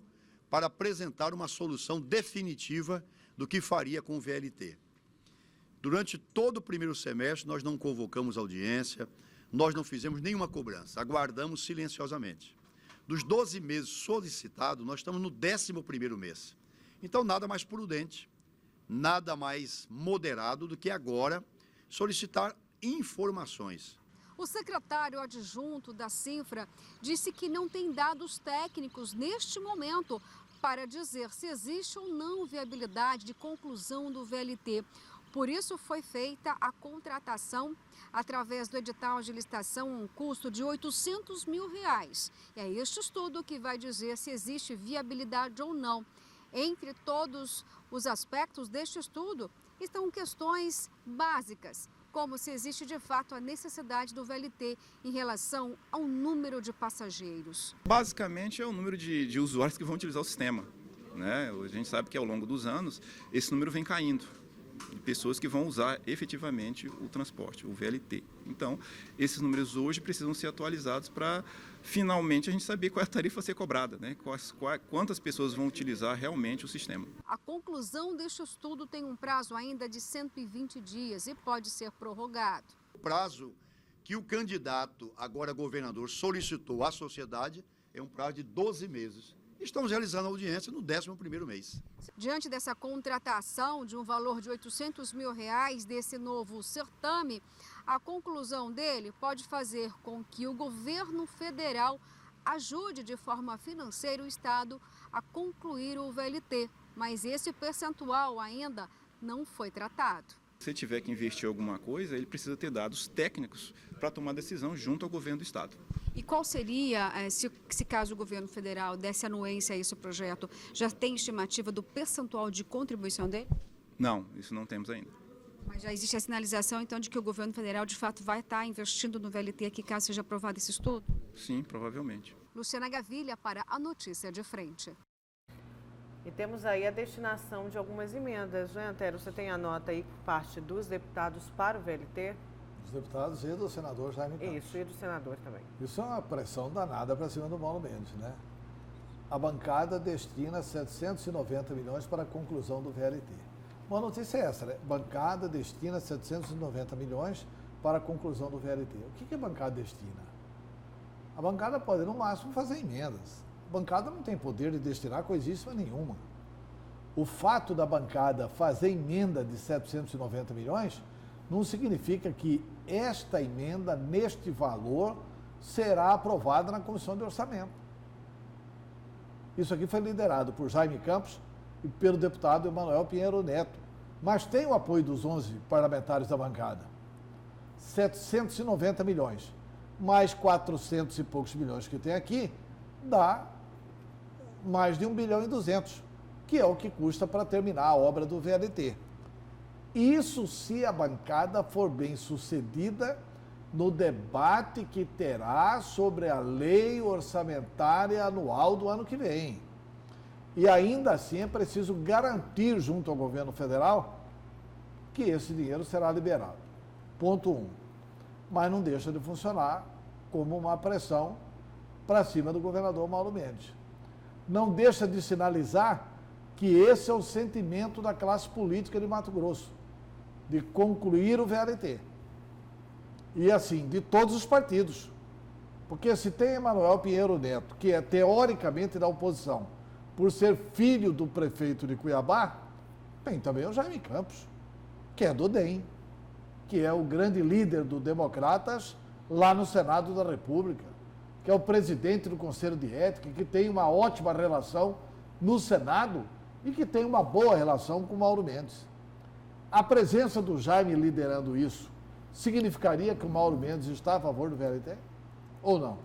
para apresentar uma solução definitiva do que faria com o VLT. Durante todo o primeiro semestre, nós não convocamos audiência, nós não fizemos nenhuma cobrança, aguardamos silenciosamente. Dos 12 meses solicitados, nós estamos no 11º mês. Então, nada mais prudente, nada mais moderado do que agora solicitar informações. O secretário adjunto da Cinfra disse que não tem dados técnicos neste momento para dizer se existe ou não viabilidade de conclusão do VLT. Por isso foi feita a contratação através do edital de licitação, um custo de R$800 mil. E é este estudo que vai dizer se existe viabilidade ou não. Entre todos os aspectos deste estudo estão questões básicas, como se existe de fato a necessidade do VLT em relação ao número de passageiros. Basicamente é o número de usuários que vão utilizar o sistema, né? A gente sabe que ao longo dos anos esse número vem caindo, de pessoas que vão usar efetivamente o transporte, o VLT. Então, esses números hoje precisam ser atualizados para finalmente a gente saber qual é a tarifa a ser cobrada, né? Quantas pessoas vão utilizar realmente o sistema. A conclusão deste estudo tem um prazo ainda de 120 dias e pode ser prorrogado. O prazo que o candidato, agora governador, solicitou à sociedade é um prazo de 12 meses. Estamos realizando a audiência no 11º mês. Diante dessa contratação de um valor de R$800 mil desse novo certame, a conclusão dele pode fazer com que o governo federal ajude de forma financeira o Estado a concluir o VLT, mas esse percentual ainda não foi tratado. Se tiver que investir alguma coisa, ele precisa ter dados técnicos para tomar decisão junto ao governo do Estado. E qual seria, se caso o governo federal desse anuência a esse projeto, já tem estimativa do percentual de contribuição dele? Não, isso não temos ainda. Mas já existe a sinalização, então, de que o governo federal, de fato, vai estar investindo no VLT aqui, caso seja aprovado esse estudo? Sim, provavelmente. Luciana Gavilha para a Notícia de Frente. E temos aí a destinação de algumas emendas, né, Antero? Você tem a nota aí por parte dos deputados para o VLT? Dos deputados e do senador Jaime Campos. Isso, e do senador também. Isso é uma pressão danada para cima do Mauro Mendes, né? A bancada destina 790 milhões para a conclusão do VLT. Uma notícia é essa, né? Bancada destina 790 milhões para a conclusão do VLT. O que a bancada destina? A bancada pode, no máximo, fazer emendas. A bancada não tem poder de destinar coisíssima nenhuma. O fato da bancada fazer emenda de 790 milhões não significa que esta emenda, neste valor, será aprovada na Comissão de Orçamento. Isso aqui foi liderado por Jaime Campos e pelo deputado Emanuel Pinheiro Neto, mas tem o apoio dos 11 parlamentares da bancada. 790 milhões, mais 400 e poucos milhões que tem aqui, dá mais de 1 bilhão e 200, que é o que custa para terminar a obra do VLT. Isso se a bancada for bem sucedida no debate que terá sobre a lei orçamentária anual do ano que vem. E ainda assim é preciso garantir junto ao governo federal que esse dinheiro será liberado. Ponto 1. Mas não deixa de funcionar como uma pressão para cima do governador Mauro Mendes. Não deixa de sinalizar que esse é o sentimento da classe política de Mato Grosso, de concluir o VLT. E assim, de todos os partidos. Porque se tem Emanuel Pinheiro Neto, que é teoricamente da oposição, por ser filho do prefeito de Cuiabá, tem também o Jaime Campos, que é do DEM, que é o grande líder do Democratas lá no Senado da República, que é o presidente do Conselho de Ética, que tem uma ótima relação no Senado e que tem uma boa relação com o Mauro Mendes. A presença do Jaime liderando isso significaria que o Mauro Mendes está a favor do VLT? Ou não?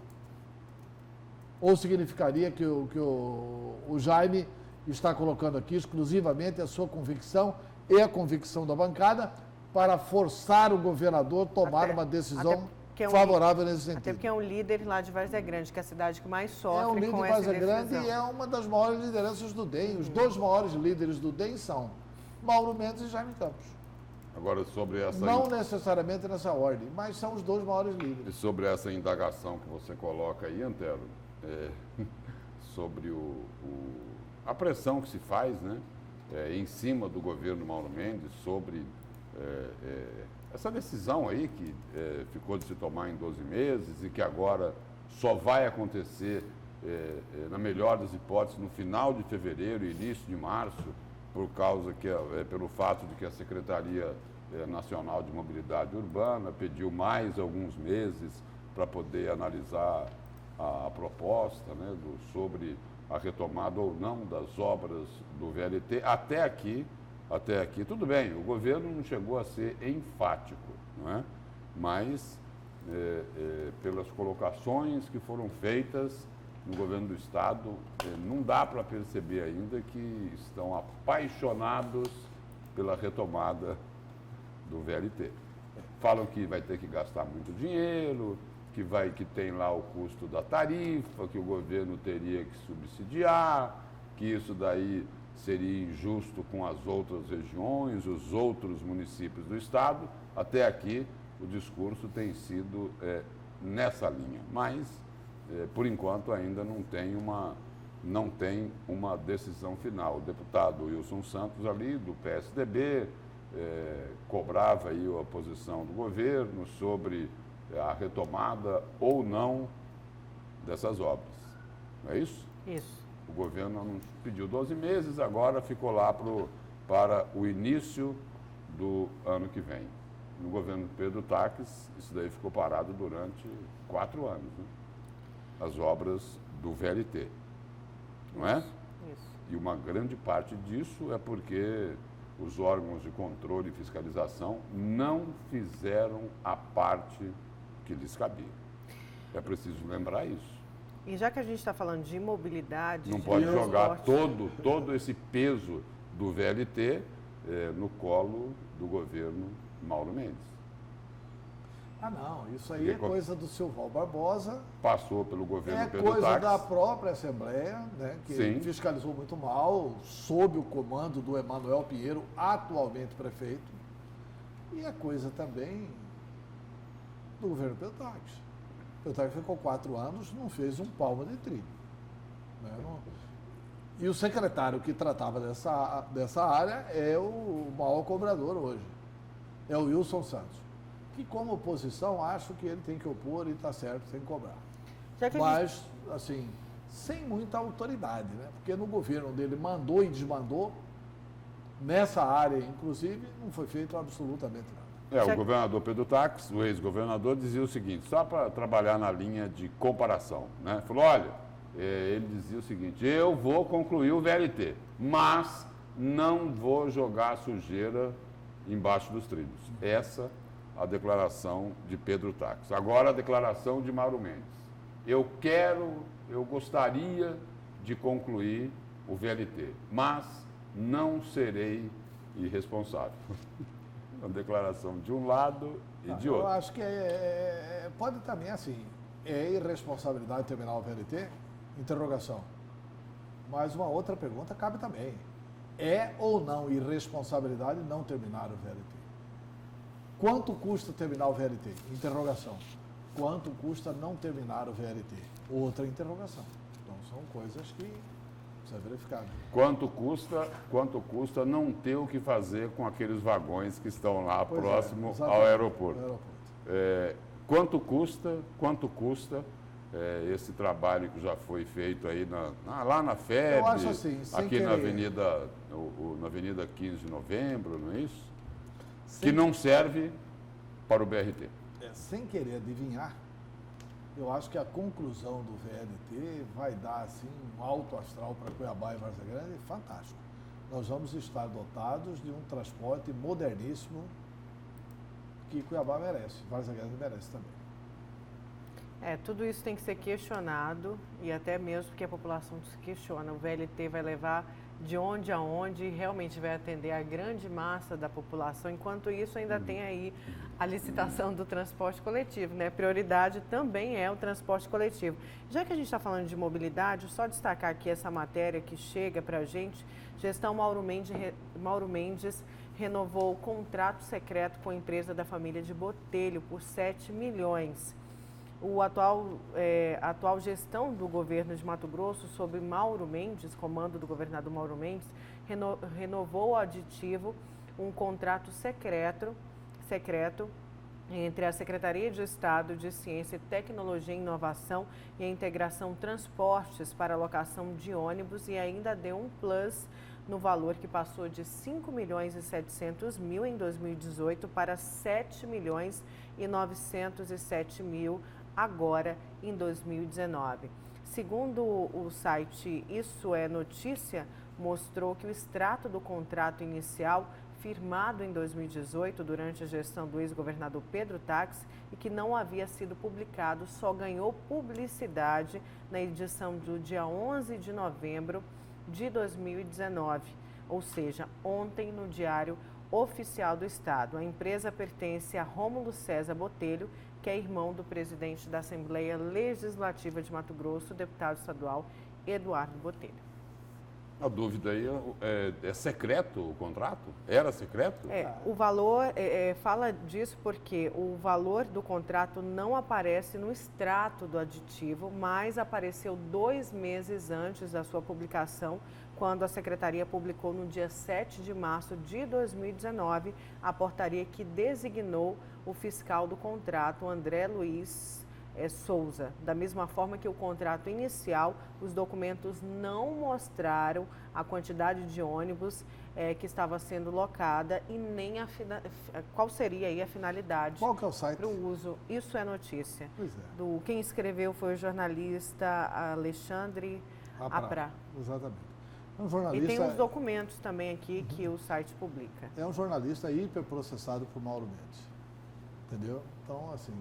Ou significaria que o Jaime está colocando aqui exclusivamente a sua convicção e a convicção da bancada para forçar o governador a tomar uma decisão favorável nesse sentido? Até porque é um líder lá de Várzea Grande, que é a cidade que mais sofre com essa com essa essa Várzea Grande decisão. e é uma das maiores lideranças do DEM. Os dois maiores líderes do DEM são Mauro Mendes e Jaime Campos. Agora, sobre essa... Não necessariamente nessa ordem, mas são os dois maiores líderes. E sobre essa indagação que você coloca aí, Antero, sobre a pressão que se faz, né, em cima do governo Mauro Mendes sobre essa decisão aí que ficou de se tomar em 12 meses e que agora só vai acontecer, na melhor das hipóteses, no final de fevereiro e início de março, pelo fato de que a Secretaria Nacional de Mobilidade Urbana pediu mais alguns meses para poder analisar a proposta, né, sobre a retomada ou não das obras do VLT. Até aqui, tudo bem, o governo não chegou a ser enfático, não é? Mas pelas colocações que foram feitas no governo do Estado, não dá para perceber ainda que estão apaixonados pela retomada do VLT. Falam que vai ter que gastar muito dinheiro, que tem lá o custo da tarifa, que o governo teria que subsidiar, que isso daí seria injusto com as outras regiões, os outros municípios do Estado. Até aqui, o discurso tem sido nessa linha, mas por enquanto ainda não tem uma decisão final. O deputado Wilson Santos ali, do PSDB, cobrava aí a posição do governo sobre a retomada ou não dessas obras. Não é isso? Isso. O governo não pediu 12 meses, agora ficou lá para o início do ano que vem. No governo Pedro Taques, isso daí ficou parado durante 4 anos, né? As obras do VLT, não é? Isso. E uma grande parte disso é porque os órgãos de controle e fiscalização não fizeram a parte que lhes cabia. É preciso lembrar isso. E já que a gente está falando de mobilidade... Não de pode jogar transporte, todo esse peso do VLT no colo do governo Mauro Mendes. Ah, não, isso aí é coisa do Silval Barbosa. Passou pelo governo Pedro Taques. É coisa da Taques. própria Assembleia, né, que Sim. fiscalizou muito mal, sob o comando do Emanuel Pinheiro, atualmente prefeito. E é coisa também do governo Pedro Taques. Pedro Taques ficou 4 anos, não fez um palmo de trilho. Né, E o secretário que tratava dessa área é o maior cobrador hoje, é o Wilson Santos. Que como oposição, acho que ele tem que opor e está certo, tem que cobrar. Mas, assim, sem muita autoridade, né? Porque no governo dele mandou e desmandou, nessa área, inclusive, não foi feito absolutamente nada. O governador Pedro Taques, o ex-governador, dizia o seguinte, só para trabalhar na linha de comparação, né? Falou, olha, ele dizia o seguinte, eu vou concluir o VLT, mas não vou jogar sujeira embaixo dos trilhos. Essa a declaração de Pedro Taques. Agora a declaração de Mauro Mendes. Eu gostaria de concluir o VLT, mas não serei irresponsável. Uma declaração de um lado e de outro. Eu acho que pode também, assim, é irresponsabilidade terminar o VLT? Interrogação. Mas uma outra pergunta cabe também. É ou não irresponsabilidade não terminar o VLT? Quanto custa terminar o VLT? Interrogação. Quanto custa não terminar o VLT? Outra interrogação. Então são coisas que precisa verificar. Né? Quanto custa não ter o que fazer com aqueles vagões que estão lá próximo ao aeroporto? Quanto custa esse trabalho que já foi feito aí lá na FEB, eu acho assim, aqui na Avenida 15 de Novembro, não é isso? Que não serve para o BRT. Sem querer adivinhar, eu acho que a conclusão do VLT vai dar assim, um alto astral para Cuiabá e Várzea Grande fantástico. Nós vamos estar dotados de um transporte moderníssimo que Cuiabá merece, Várzea Grande merece também. Tudo isso tem que ser questionado e até mesmo porque a população se questiona. O VLT vai levar de onde a onde e realmente vai atender a grande massa da população. Enquanto isso, ainda tem aí a licitação do transporte coletivo, né? Prioridade também é o transporte coletivo. Já que a gente está falando de mobilidade, só destacar aqui essa matéria que chega para a gente. Gestão Mauro Mendes renovou o contrato secreto com a empresa da família de Botelho por 7 milhões. A atual gestão do governo de Mato Grosso, sob Mauro Mendes, comando do governador Mauro Mendes, renovou o aditivo um contrato secreto entre a Secretaria de Estado de Ciência, Tecnologia e Inovação e a Integração Transportes para a locação de ônibus e ainda deu um plus no valor que passou de 5 milhões e 700 mil em 2018 para 7 milhões e 907 mil agora em 2019. Segundo o site Isso é Notícia, mostrou que o extrato do contrato inicial firmado em 2018 durante a gestão do ex-governador Pedro Taques e que não havia sido publicado só ganhou publicidade na edição do dia 11 de novembro de 2019, ou seja, ontem no Diário Oficial do Estado. A empresa pertence a Rômulo César Botelho, que é irmão do presidente da Assembleia Legislativa de Mato Grosso, o deputado estadual Eduardo Botelho. A dúvida aí é secreto o contrato? Era secreto? O valor, fala disso porque o valor do contrato não aparece no extrato do aditivo, mas apareceu 2 meses antes da sua publicação, quando a Secretaria publicou no dia 7 de março de 2019 a portaria que designou o fiscal do contrato, André Luiz Souza. Da mesma forma que o contrato inicial, os documentos não mostraram a quantidade de ônibus que estava sendo locada e nem qual seria aí a finalidade. Qual que é o site? Para o uso. Isso é notícia. Pois é. Quem escreveu foi o jornalista Alexandre Aprá. Exatamente. É um jornalista, e tem uns documentos também aqui que o site publica. É um jornalista hiperprocessado por Mauro Mendes. Entendeu? Então, assim,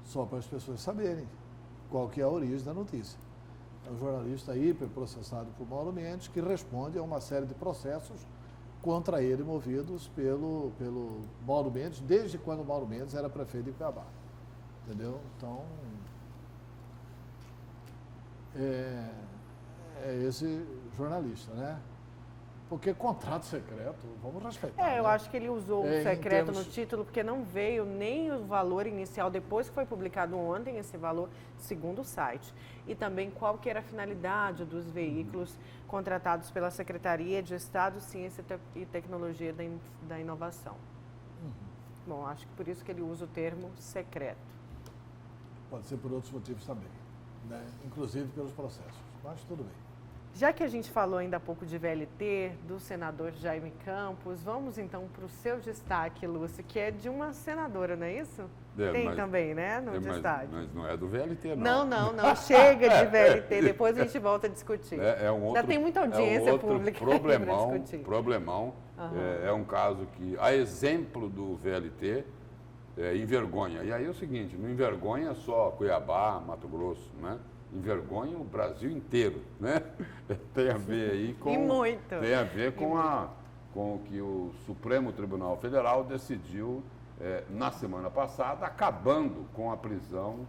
só para as pessoas saberem qual que é a origem da notícia. É um jornalista hiperprocessado por Mauro Mendes que responde a uma série de processos contra ele movidos pelo Mauro Mendes, desde quando o Mauro Mendes era prefeito de Cuiabá. Entendeu? Então, é esse jornalista, né? Porque contrato secreto, vamos respeitar. Eu acho que ele usou o secreto termos... no título, porque não veio nem o valor inicial, depois que foi publicado ontem esse valor, segundo o site. E também qual que era a finalidade dos veículos contratados pela Secretaria de Estado, Ciência e Tecnologia da Inovação. Bom, acho que por isso que ele usa o termo secreto. Pode ser por outros motivos também, né? Inclusive pelos processos, mas tudo bem. Já que a gente falou ainda há pouco de VLT, do senador Jaime Campos, vamos então para o seu destaque, Lúcio, que é de uma senadora, não é isso? Tem também, né, no destaque. Mas não é do VLT, não. Não, chega de VLT, depois a gente volta a discutir. Ainda tem muita audiência pública problemão, Uhum. É um caso que, a exemplo do VLT, envergonha. E aí é o seguinte, não envergonha só Cuiabá, Mato Grosso, né? Envergonha o Brasil inteiro, né? Tem a ver aí com... E muito. Tem a ver com o que o Supremo Tribunal Federal decidiu na semana passada, acabando com a prisão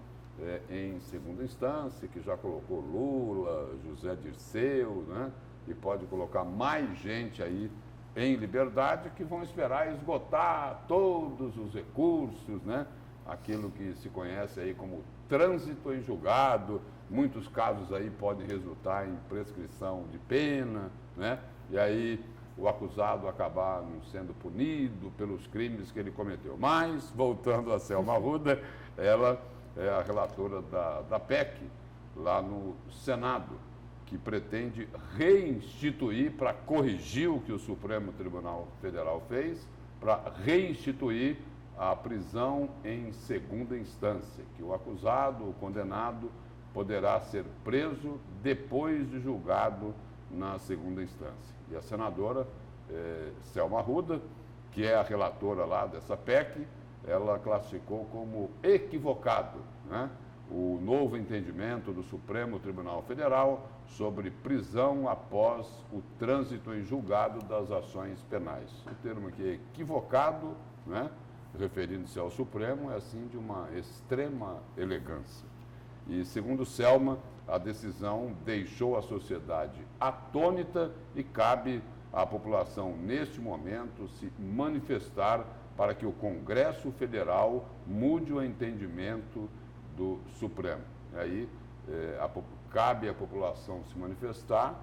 em segunda instância, que já colocou Lula, José Dirceu, né? E pode colocar mais gente aí em liberdade, que vão esperar esgotar todos os recursos, né? Aquilo que se conhece aí como trânsito em julgado. Muitos casos aí podem resultar em prescrição de pena, né? E aí o acusado acabar não sendo punido pelos crimes que ele cometeu. Mas, voltando a Selma Arruda, ela é a relatora da PEC lá no Senado, que pretende reinstituir, para corrigir o que o Supremo Tribunal Federal fez, para reinstituir a prisão em segunda instância, que o acusado, o condenado, poderá ser preso depois de julgado na segunda instância. E a senadora Selma Arruda, que é a relatora lá dessa PEC, ela classificou como equivocado, né, o novo entendimento do Supremo Tribunal Federal sobre prisão após o trânsito em julgado das ações penais. O termo aqui é equivocado, né, referindo-se ao Supremo, é assim de uma extrema elegância. E, segundo Selma, a decisão deixou a sociedade atônita e cabe à população, neste momento, se manifestar para que o Congresso Federal mude o entendimento do Supremo. E aí, cabe à população se manifestar.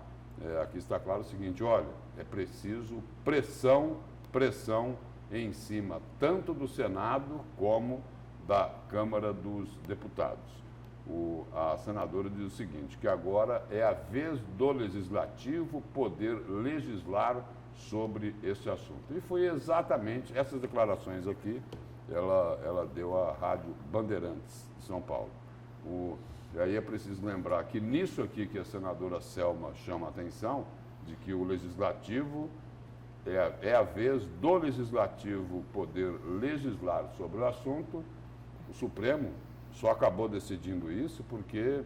Aqui está claro o seguinte, olha, é preciso pressão em cima tanto do Senado como da Câmara dos Deputados. A senadora diz o seguinte, que agora é a vez do Legislativo poder legislar sobre esse assunto. E foi exatamente essas declarações aqui, ela deu à Rádio Bandeirantes de São Paulo. E aí é preciso lembrar que nisso aqui que a senadora Selma chama a atenção, de que o Legislativo é a vez do Legislativo poder legislar sobre o assunto, o Supremo só acabou decidindo isso porque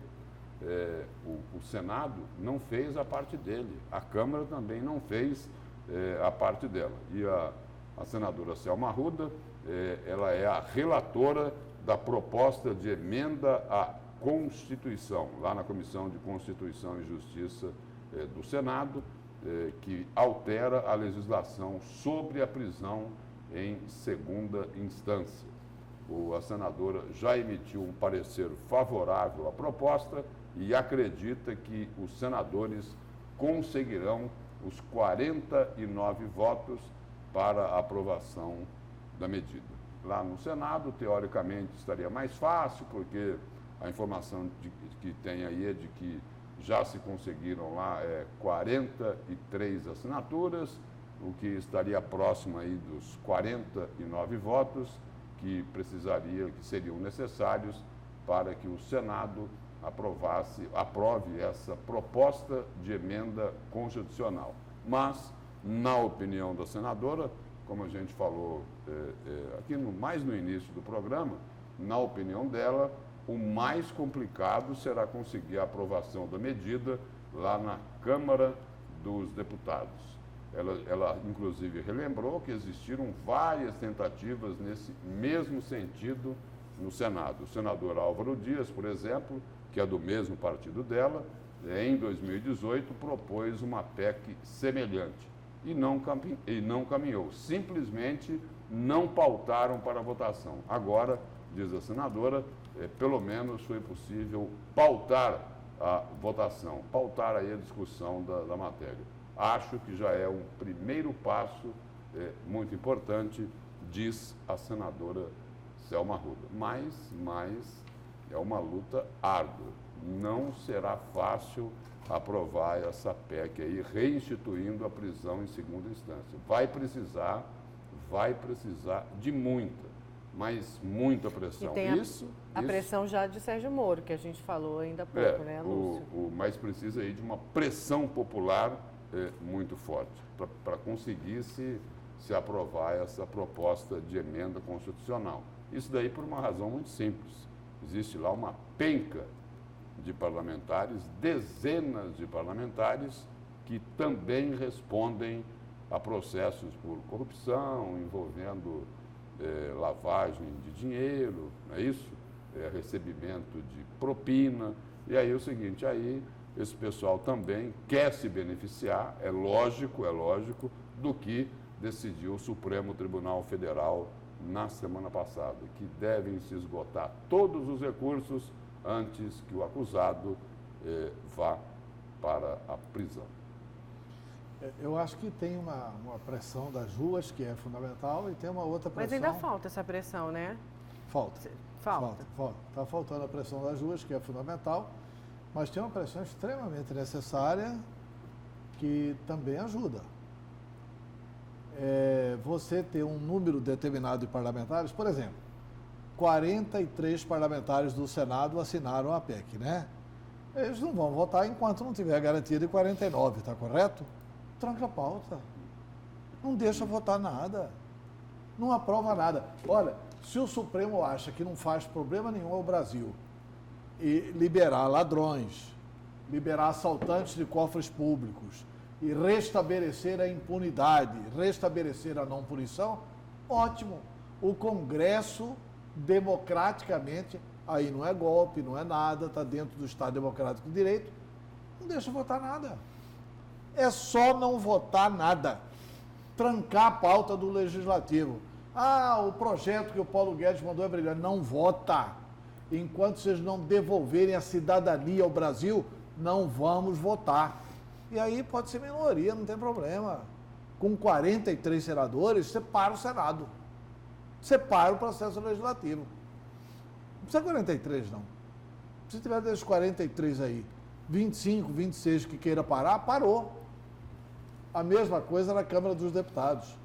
o Senado não fez a parte dele, a Câmara também não fez a parte dela. E a senadora Selma Arruda, ela é a relatora da proposta de emenda à Constituição, lá na Comissão de Constituição e Justiça do Senado, que altera a legislação sobre a prisão em segunda instância. A senadora já emitiu um parecer favorável à proposta e acredita que os senadores conseguirão os 49 votos para a aprovação da medida. Lá no Senado, teoricamente, estaria mais fácil, porque a informação que tem aí é de que já se conseguiram lá 43 assinaturas, o que estaria próximo aí dos 49 votos que seriam necessários para que o Senado aprove essa proposta de emenda constitucional. Mas, na opinião da senadora, como a gente falou aqui mais no início do programa, na opinião dela, o mais complicado será conseguir a aprovação da medida lá na Câmara dos Deputados. Ela, inclusive, relembrou que existiram várias tentativas nesse mesmo sentido no Senado. O senador Álvaro Dias, por exemplo, que é do mesmo partido dela, em 2018 propôs uma PEC semelhante e não caminhou. Simplesmente não pautaram para a votação. Agora, diz a senadora, pelo menos foi possível pautar a votação, pautar aí a discussão da matéria. Acho que já é um primeiro passo muito importante, diz a senadora Selma Arruda. Mas é uma luta árdua. Não será fácil aprovar essa PEC aí, reinstituindo a prisão em segunda instância. Vai precisar de muita, mas muita pressão. E tem a pressão já de Sérgio Moro, que a gente falou ainda há pouco, né, Lúcio? Mas precisa aí de uma pressão popular muito forte para conseguir se aprovar essa proposta de emenda constitucional. Isso daí por uma razão muito simples. Existe lá uma penca de parlamentares, dezenas de parlamentares, que também respondem a processos por corrupção, envolvendo lavagem de dinheiro, não é isso? Recebimento de propina. E aí é o seguinte, aí esse pessoal também quer se beneficiar, é lógico, do que decidiu o Supremo Tribunal Federal na semana passada, que devem se esgotar todos os recursos antes que o acusado vá para a prisão. Eu acho que tem uma pressão das ruas, que é fundamental, e tem uma outra pressão... Mas ainda falta essa pressão, né? Falta. Falta. Está faltando a pressão das ruas, que é fundamental, mas tem uma pressão extremamente necessária que também ajuda. Você ter um número determinado de parlamentares, por exemplo, 43 parlamentares do Senado assinaram a PEC, né? Eles não vão votar enquanto não tiver a garantia de 49, está correto? Tranca a pauta. Não deixa votar nada. Não aprova nada. Olha, se o Supremo acha que não faz problema nenhum ao Brasil e liberar ladrões, liberar assaltantes de cofres públicos e restabelecer a impunidade, restabelecer a não punição, ótimo. O Congresso, democraticamente, aí não é golpe, não é nada, está dentro do Estado Democrático de Direito, não deixa votar nada. É só não votar nada. Trancar a pauta do Legislativo. O projeto que o Paulo Guedes mandou é brilhante. Não vota. Enquanto vocês não devolverem a cidadania ao Brasil, não vamos votar. E aí pode ser minoria, não tem problema. Com 43 senadores, você para o Senado. Você para o processo legislativo. Não precisa 43, não. Se tiver desses 43 aí, 25, 26 que queira parar, parou. A mesma coisa na Câmara dos Deputados.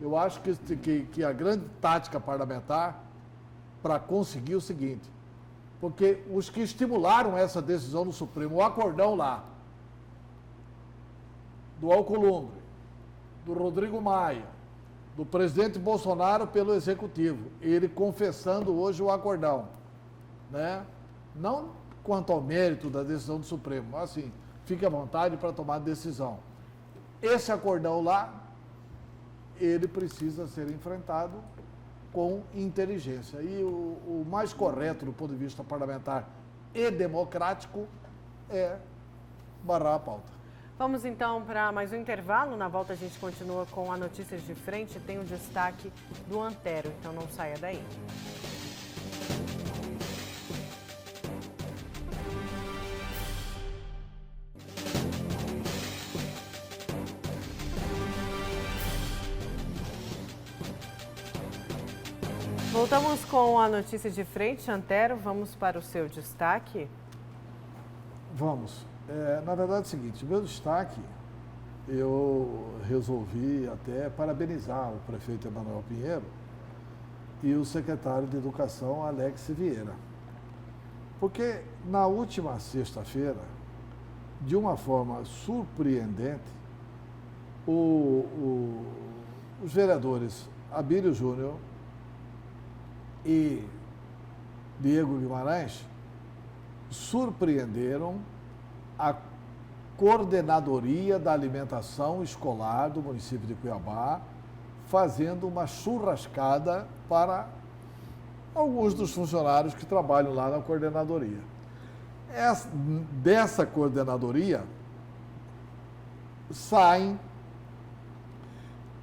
Eu acho que a grande tática parlamentar para conseguir o seguinte, porque os que estimularam essa decisão do Supremo, o acordão lá, do Alcolumbre, do Rodrigo Maia, do presidente Bolsonaro pelo Executivo, ele confessando hoje o acordão, né? Não quanto ao mérito da decisão do Supremo, mas assim, fique à vontade para tomar decisão. Esse acordão lá, ele precisa ser enfrentado com inteligência. E o mais correto do ponto de vista parlamentar e democrático é barrar a pauta. Vamos então para mais um intervalo. Na volta a gente continua com a Notícias de Frente. Tem o destaque do Antero, então não saia daí. Voltamos com a Notícia de Frente. Antero, vamos para o seu destaque? Vamos. Na verdade é o seguinte, o meu destaque, eu resolvi até parabenizar o prefeito Emanuel Pinheiro e o secretário de Educação, Alex Vieira. Porque na última sexta-feira, de uma forma surpreendente, os vereadores Abílio Júnior e Diego Guimarães surpreenderam a Coordenadoria da Alimentação Escolar do município de Cuiabá, fazendo uma churrascada para alguns dos funcionários que trabalham lá na coordenadoria. Dessa coordenadoria saem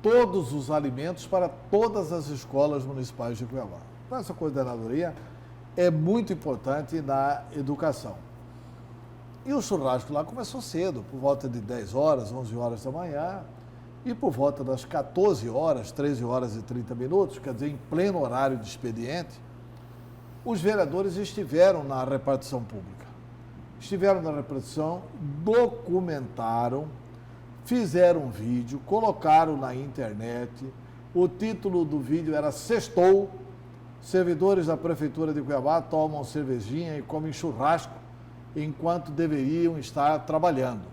todos os alimentos para todas as escolas municipais de Cuiabá. Então, essa coordenadoria é muito importante na educação. E o churrasco lá começou cedo, por volta de 10 horas, 11 horas da manhã, e por volta das 14 horas, 13 horas e 30 minutos, quer dizer, em pleno horário de expediente, os vereadores estiveram na repartição pública. estiveram na repartição, documentaram, fizeram um vídeo, colocaram na internet. O título do vídeo era Sextou, servidores da Prefeitura de Cuiabá tomam cervejinha e comem churrasco enquanto deveriam estar trabalhando.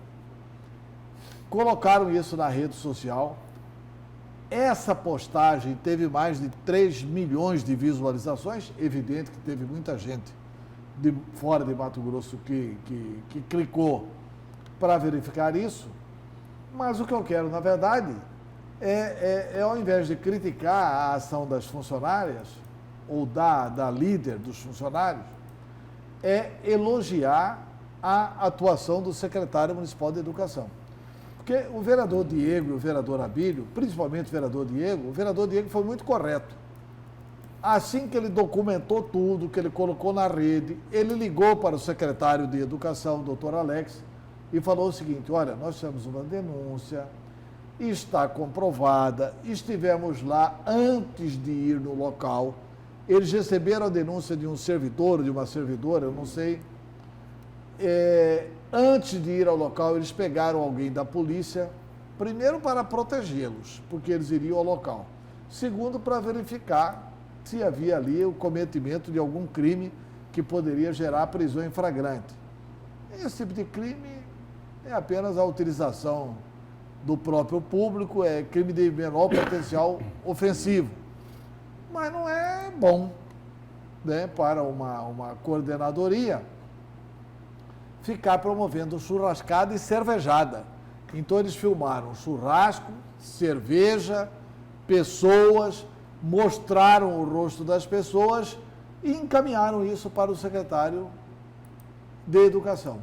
Colocaram isso na rede social. Essa postagem teve mais de 3 milhões de visualizações. Evidente que teve muita gente de fora de Mato Grosso que clicou para verificar isso. Mas o que eu quero, na verdade, ao invés de criticar a ação das funcionárias ou da líder dos funcionários, é elogiar a atuação do secretário municipal de Educação. Porque o vereador Diego e o vereador Abílio, principalmente o vereador Diego foi muito correto. Assim que ele documentou tudo, que ele colocou na rede, ele ligou para o secretário de Educação, doutor Alex, e falou o seguinte: olha, nós temos uma denúncia, está comprovada, estivemos lá antes de ir no local, eles receberam a denúncia de um servidor, de uma servidora, eu não sei. Antes de ir ao local, eles pegaram alguém da polícia, primeiro para protegê-los, porque eles iriam ao local. Segundo, para verificar se havia ali o cometimento de algum crime que poderia gerar prisão em flagrante. Esse tipo de crime é apenas a utilização do próprio público, é crime de menor potencial ofensivo. Mas não é bom, né, para uma coordenadoria ficar promovendo churrascada e cervejada. Então eles filmaram churrasco, cerveja, pessoas, mostraram o rosto das pessoas e encaminharam isso para o secretário de Educação.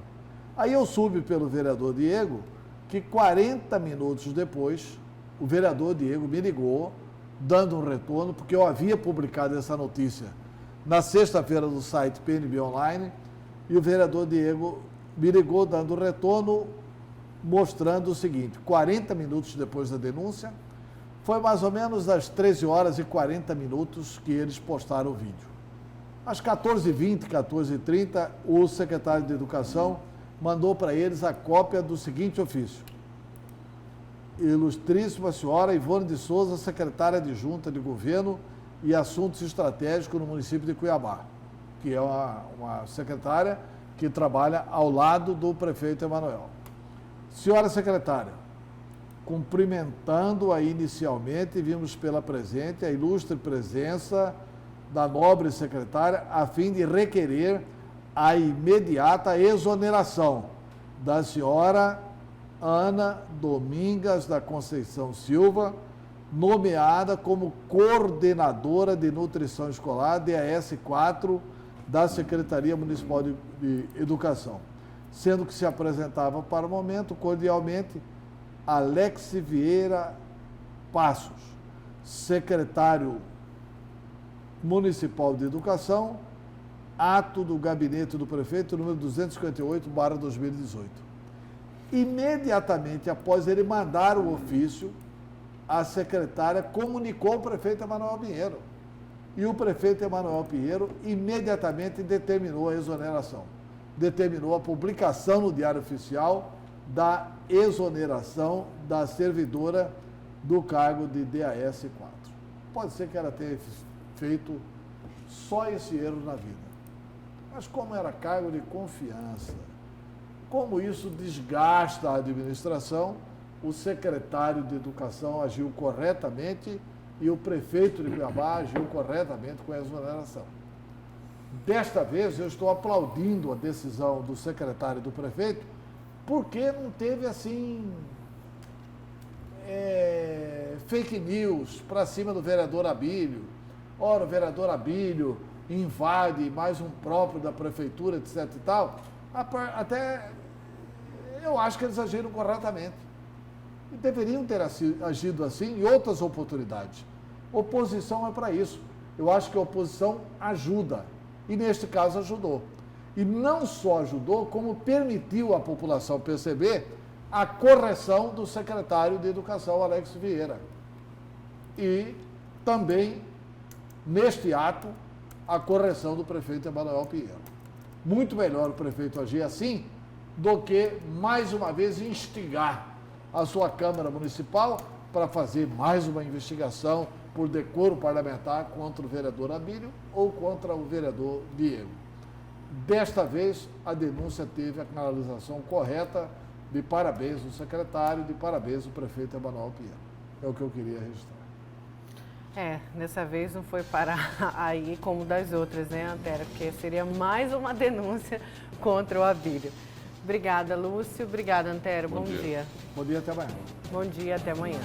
Aí eu soube pelo vereador Diego que 40 minutos depois, o vereador Diego me ligou, dando um retorno, porque eu havia publicado essa notícia na sexta-feira no site PNB Online, e o vereador Diego me ligou dando retorno, mostrando o seguinte: 40 minutos depois da denúncia, foi mais ou menos às 13 horas e 40 minutos que eles postaram o vídeo. Às 14h20, 14h30, o secretário de Educação mandou para eles a cópia do seguinte ofício: Ilustríssima senhora Ivone de Souza, secretária adjunta de Governo e Assuntos Estratégicos no município de Cuiabá, que é uma secretária que trabalha ao lado do prefeito Emanuel. Senhora secretária, cumprimentando-a inicialmente, vimos pela presente a ilustre presença da nobre secretária a fim de requerer a imediata exoneração da senhora Ana Domingas da Conceição Silva, nomeada como coordenadora de nutrição escolar, DAS 4, da Secretaria Municipal de Educação, sendo que se apresentava para o momento, cordialmente, Alex Vieira Passos, secretário municipal de Educação, ato do gabinete do prefeito, número 258/2018. Imediatamente após ele mandar o ofício, a secretária comunicou ao prefeito Emanuel Pinheiro. E o prefeito Emanuel Pinheiro imediatamente determinou a exoneração. Determinou a publicação no Diário Oficial da exoneração da servidora do cargo de DAS 4. Pode ser que ela tenha feito só esse erro na vida. Mas como era cargo de confiança, como isso desgasta a administração, o secretário de Educação agiu corretamente e o prefeito de Cuiabá agiu corretamente com a exoneração. Desta vez, eu estou aplaudindo a decisão do secretário e do prefeito, porque não teve, assim, fake news para cima do vereador Abílio. Ora, o vereador Abílio invade mais um próprio da prefeitura, etc e tal. Até eu acho que eles agiram corretamente. E deveriam ter agido assim em outras oportunidades. Oposição é para isso. Eu acho que a oposição ajuda. E neste caso ajudou. E não só ajudou, como permitiu à população perceber a correção do secretário de Educação, Alex Vieira. E também, neste ato, a correção do prefeito Emanuel Pinheiro. Muito melhor o prefeito agir assim do que, mais uma vez, instigar a sua Câmara Municipal para fazer mais uma investigação por decoro parlamentar contra o vereador Abílio ou contra o vereador Diego. Desta vez, a denúncia teve a canalização correta. De parabéns ao secretário, de parabéns ao prefeito Emanuel Pinheiro. É o que eu queria registrar. Dessa vez não foi parar aí como das outras, né, Antero? Porque seria mais uma denúncia contra o Abílio. Obrigada, Lúcio. Obrigada, Antero. Bom dia. Bom dia, até amanhã. Bom dia, até amanhã.